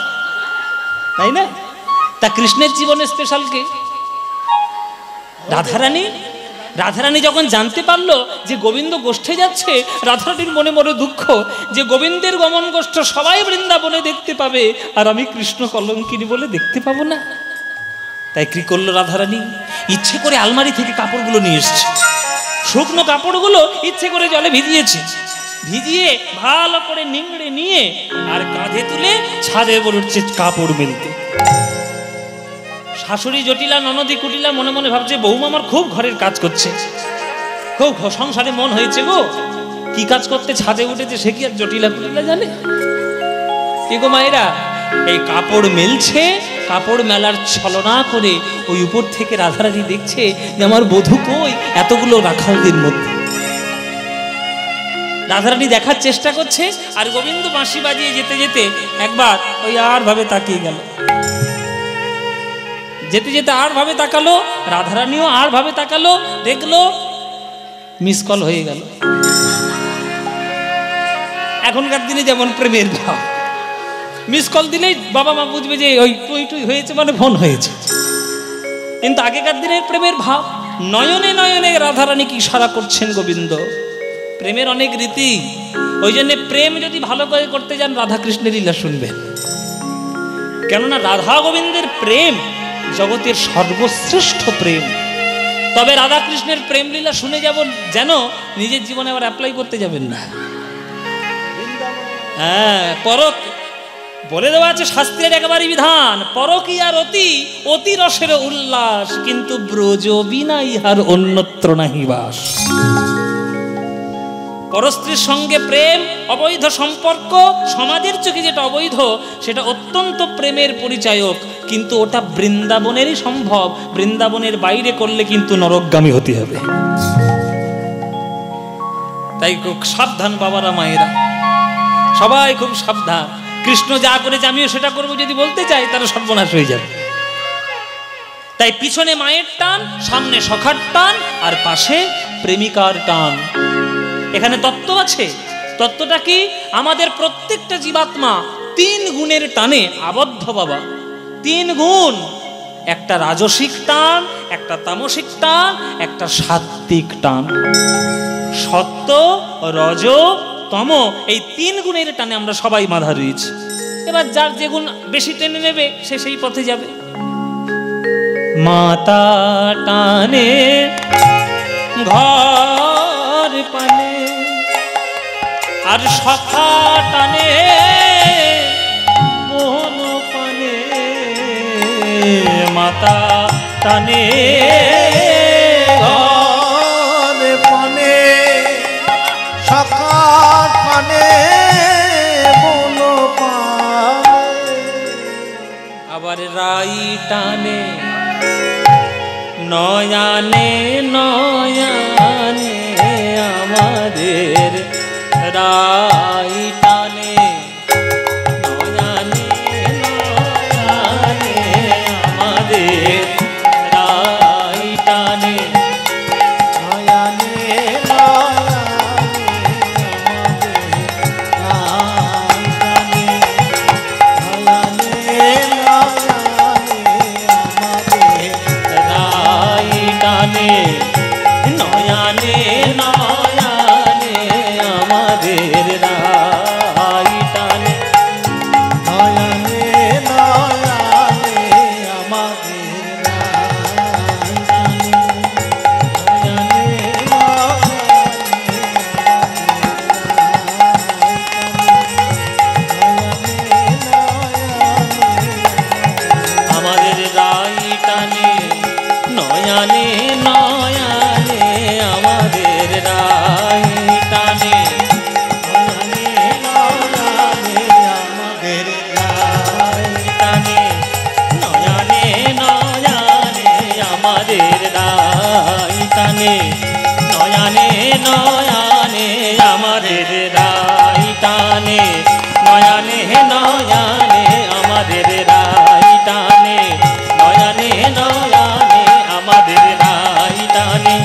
তাই না? তা কৃষ্ণের জীবনে স্পেশাল কে? রাধারানী। রাধারানী যখন জানতে পারলো যে গোবিন্দ গোষ্ঠে যাচ্ছে, রাধারানীর মনে মনে দুঃখ যে গোবিন্দের গমন গোষ্ঠ সবাই বৃন্দাবনে দেখতে পাবে, আর আমি কৃষ্ণ কলঙ্কিনী বলে দেখতে পাবো না। তাই কি করলো রাধারানী? ইচ্ছে করে আলমারি থেকে কাপড়গুলো নিয়ে এসছে, শুকনো কাপড়গুলো ইচ্ছে করে জলে ভিজিয়েছে, ভিজিয়ে ভালো করে নিংড়ে নিয়ে আর কাঁধে তুলে ছাদে বলছে কাপড় মেলতে। শাশুড়ি জটিলা, ননদী কুটিলা মনে মনে ভাবছে বৌমা আমার খুব ঘরের কাজ করছে, খুব সংসারে মন হয়েছে গো, কি কাজ করতে ছাদে উঠেছে সে কি আর জটিলা কুটিলা জানে? কি গো মায়েরা, এই কাপড় মেলছে, কাপড় মেলার ছলনা করে ওই উপর থেকে রাধারানী দেখছে যে আমার বধূ কই এতগুলো রাখালদের মধ্যে। রাধারানী দেখার চেষ্টা করছে, আর গোবিন্দ বাঁশি বাজিয়ে যেতে যেতে একবার ওই আর ভাবে তাকিয়ে গেল, যেতে যেতে আর ভাবে তাকালো, রাধারানীও আর ভাবে তাকালো, দেখলো মিস কল হয়ে গেল। এখনকার দিনে যেমন প্রেমের ভাব, মিস কল দিলেই বাবা মা বুঝবে যে ওই টুই টুই হয়েছে মানে ফোন হয়েছে। কিন্তু আগেকার দিনের প্রেমের ভাব, নয়নে নয়নে রাধারানীকে ইশারা করছেন গোবিন্দ। প্রেমের অনেক রীতি, ওই জন্য প্রেম যদি ভালো করে করতে যান রাধা কৃষ্ণের লীলা শুনবেন, কেননা রাধা গোবিন্দের প্রেম জগতের সর্বশ্রেষ্ঠ প্রেম। তবে রাধা কৃষ্ণের প্রেম লীলা শুনে যাবেন যেন নিজের জীবনে আবার অ্যাপ্লাই করতে যাবেন না। হ্যাঁ, পরক বলে দেওয়া আছে শাস্ত্রের একেবারে বিধান, পরকীয়ার অতি অতি রসের উল্লাস, কিন্তু ব্রজ বিনা ইহার অন্যত্র নাহি বাস। পরস্ত্রীর সঙ্গে প্রেম অবৈধ সম্পর্ক, সমাজের চোখে যেটা অবৈধ সেটা অত্যন্ত প্রেমের পরিচায়ক, কিন্তু ওটা বৃন্দাবনেরই সম্ভব, বৃন্দাবনের বাইরে করলে কিন্তু নরকগামী হতে হবে। তাই খুব সাবধান বাবারা মায়েরা, সবাই খুব সাবধান। কৃষ্ণ যা করেছে আমিও সেটা করবো যদি বলতে চাই তাহলে সর্বনাশ হয়ে যাবে। তাই পিছনে মায়ের টান, সামনে সখার টান, আর পাশে প্রেমিকার টান। এখানে তত্ত্ব আছে। তত্ত্বটা কি? আমাদের প্রত্যেকটা জীবাত্মা তিন গুণের টানে আবদ্ধ বাবা। তিন গুণ, একটা রাজসিক টান, একটা তামসিক টান, একটা সাত্ত্বিক টান। সত্য, রজ, তম, এই তিন গুণের টানে আমরা সবাই বাঁধা রয়েছি। এবার যার যে গুণ বেশি টেনে নেবে সে সেই পথে যাবে। মাতা টানে ঘর পানে, আর সখা টানে বন পানে। মাতা টানে ঘর পানে, সখা টানে বন পানে। আবার রাই টানে নয়ানে নয়ানে আমাদের রাই টানে। নয়ানে নয়ানে আমাদের রাই টানে। নয়নে নয়নে আমাদের নয়নে রাই টানে। নয়ানে নয়ানে আমাদের রাই টানে। নয়নে নয়নে আমাদের আমাদের রাই টানে। নয়ানে নয়ানে আমাদের রাই টানে। নয়ানে নয়ানে আমাদের রাই টানে। নয়ানে নয়ানে আমাদের রাই টানে। নয়ানে নয়ানে আমাদের রাই টানে। নয়ানে নয়ানে আমাদের রাই টানে। নয়ানে নয়ানে আমাদের রাই টানে।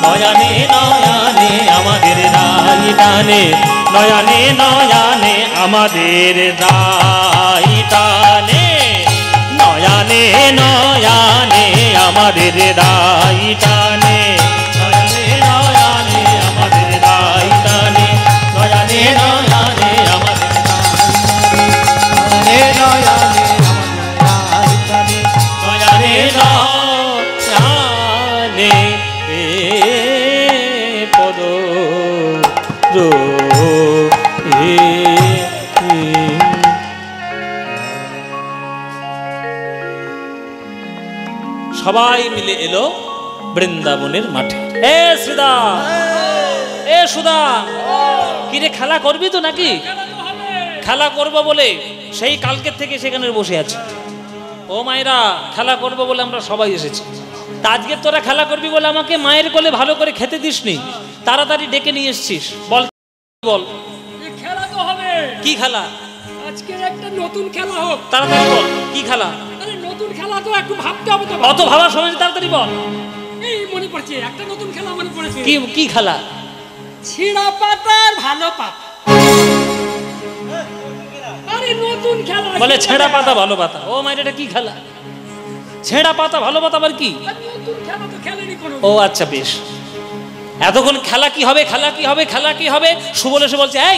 নয়ানে নয়ানে নয়ানে আমাদের দাই টানে, নয়ানে নয়ানে আমাদের দাই টানে, নয়ানে নয়ানে আমাদের দাই টানে, নয়ানে নয়ানে আমাদের দাই টানে, নয়ানে নয়ানে আমাদের নয়নে নয়নে নয়ানে নয়ানে পদ রো সবাই মিলে এলো বৃন্দাবনের মাঠে। এ শ্রীদা, এ সুদা, কিরে খেলা করবি তো নাকি? খেলা করবো বলে সেই কালকের থেকে সেখানে বসে আছে। ও মায়েরা, খেলা করবো বলে আমরা সবাই এসেছি। তা আজকে তোরা খেলা করবি বলে আমাকে মায়ের কোলে ভালো করে খেতে দিসনি, তাড়াতাড়ি ডেকে নিয়ে এসছিস। বল বল, খেলা তো হবে। কি খেলা? আজকে একটা নতুন খেলা হোক। তাড়াতাড়ি বল, কি খেলা? আরে নতুন খেলা তো একটু ভাবতে হবে তো। অত ভাবার সময় নেই, তাড়াতাড়ি বল। এই মনে পড়ছে, একটা নতুন খেলা মনে পড়েছে। কি কি খেলা? ছিঁড়া পাতার ভালো পাতা। আরে নতুন খেলা বলে ছেঁড়া পাতা ভালো পাতা। ও মায়ের, এটা কি খেলা? ছেঁড়া পাতা ভালো পাতা আবার কি? নতুন খেলা তো খেলেনি কোনো। ও আচ্ছা বেশ। এতক্ষণ খেলা কি হবে, খেলা কি হবে, খেলা কি হবে সুবল এসে বলছে, এই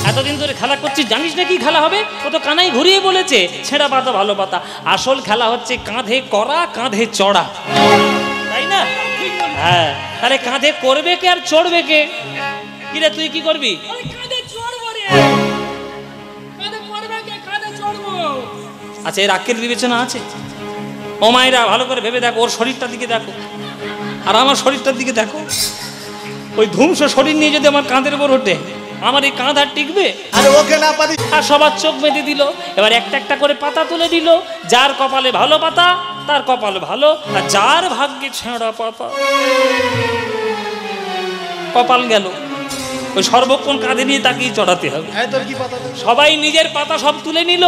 এতদিন ধরে খেলা করছিস, জানিস না কি খেলা হবে? ও তো কানাই ঘুরিয়ে বলেছে ছেঁড়া পাতা ভালো পাতা। আসল খেলা হচ্ছে কাঁধে করা, কাঁধে চড়া, তাই না? হ্যাঁ, তাহলে কাঁধে করবে কে আর চড়বে কে? কিরে তুই কি করবি? আরে কাঁধে চড়বো রে। কাঁধে পড়বে কে? কাঁধে চড়বো। আচ্ছা, এর আক্কেল বিবেচনা আছে? ও মায়েরা, ভালো করে ভেবে দেখো, ওর শরীরটার দিকে দেখো আর আমার শরীরটার দিকে দেখো। ওই ধ্বংস শরীর নিয়ে যদি আমার কাঁধের উপর ওঠে, আমার এই কাঁধ আর টিকবে? আরে ওকে না পারি। আর সবার চোখ বেঁধে দিল। এবার একটা একটা করে পাতা তুলে দিল। যার কপালে ভালো পাতা তার কপাল ভালো, আর যার ভাগ্যে ছেঁড়া পাতা কপাল গেল। ওই সর্বক্ষণ কাঁধে নিয়ে তাকেই চড়াতে হবে। এই তোর কি পাতা? সবাই নিজের পাতা সব তুলে নিল।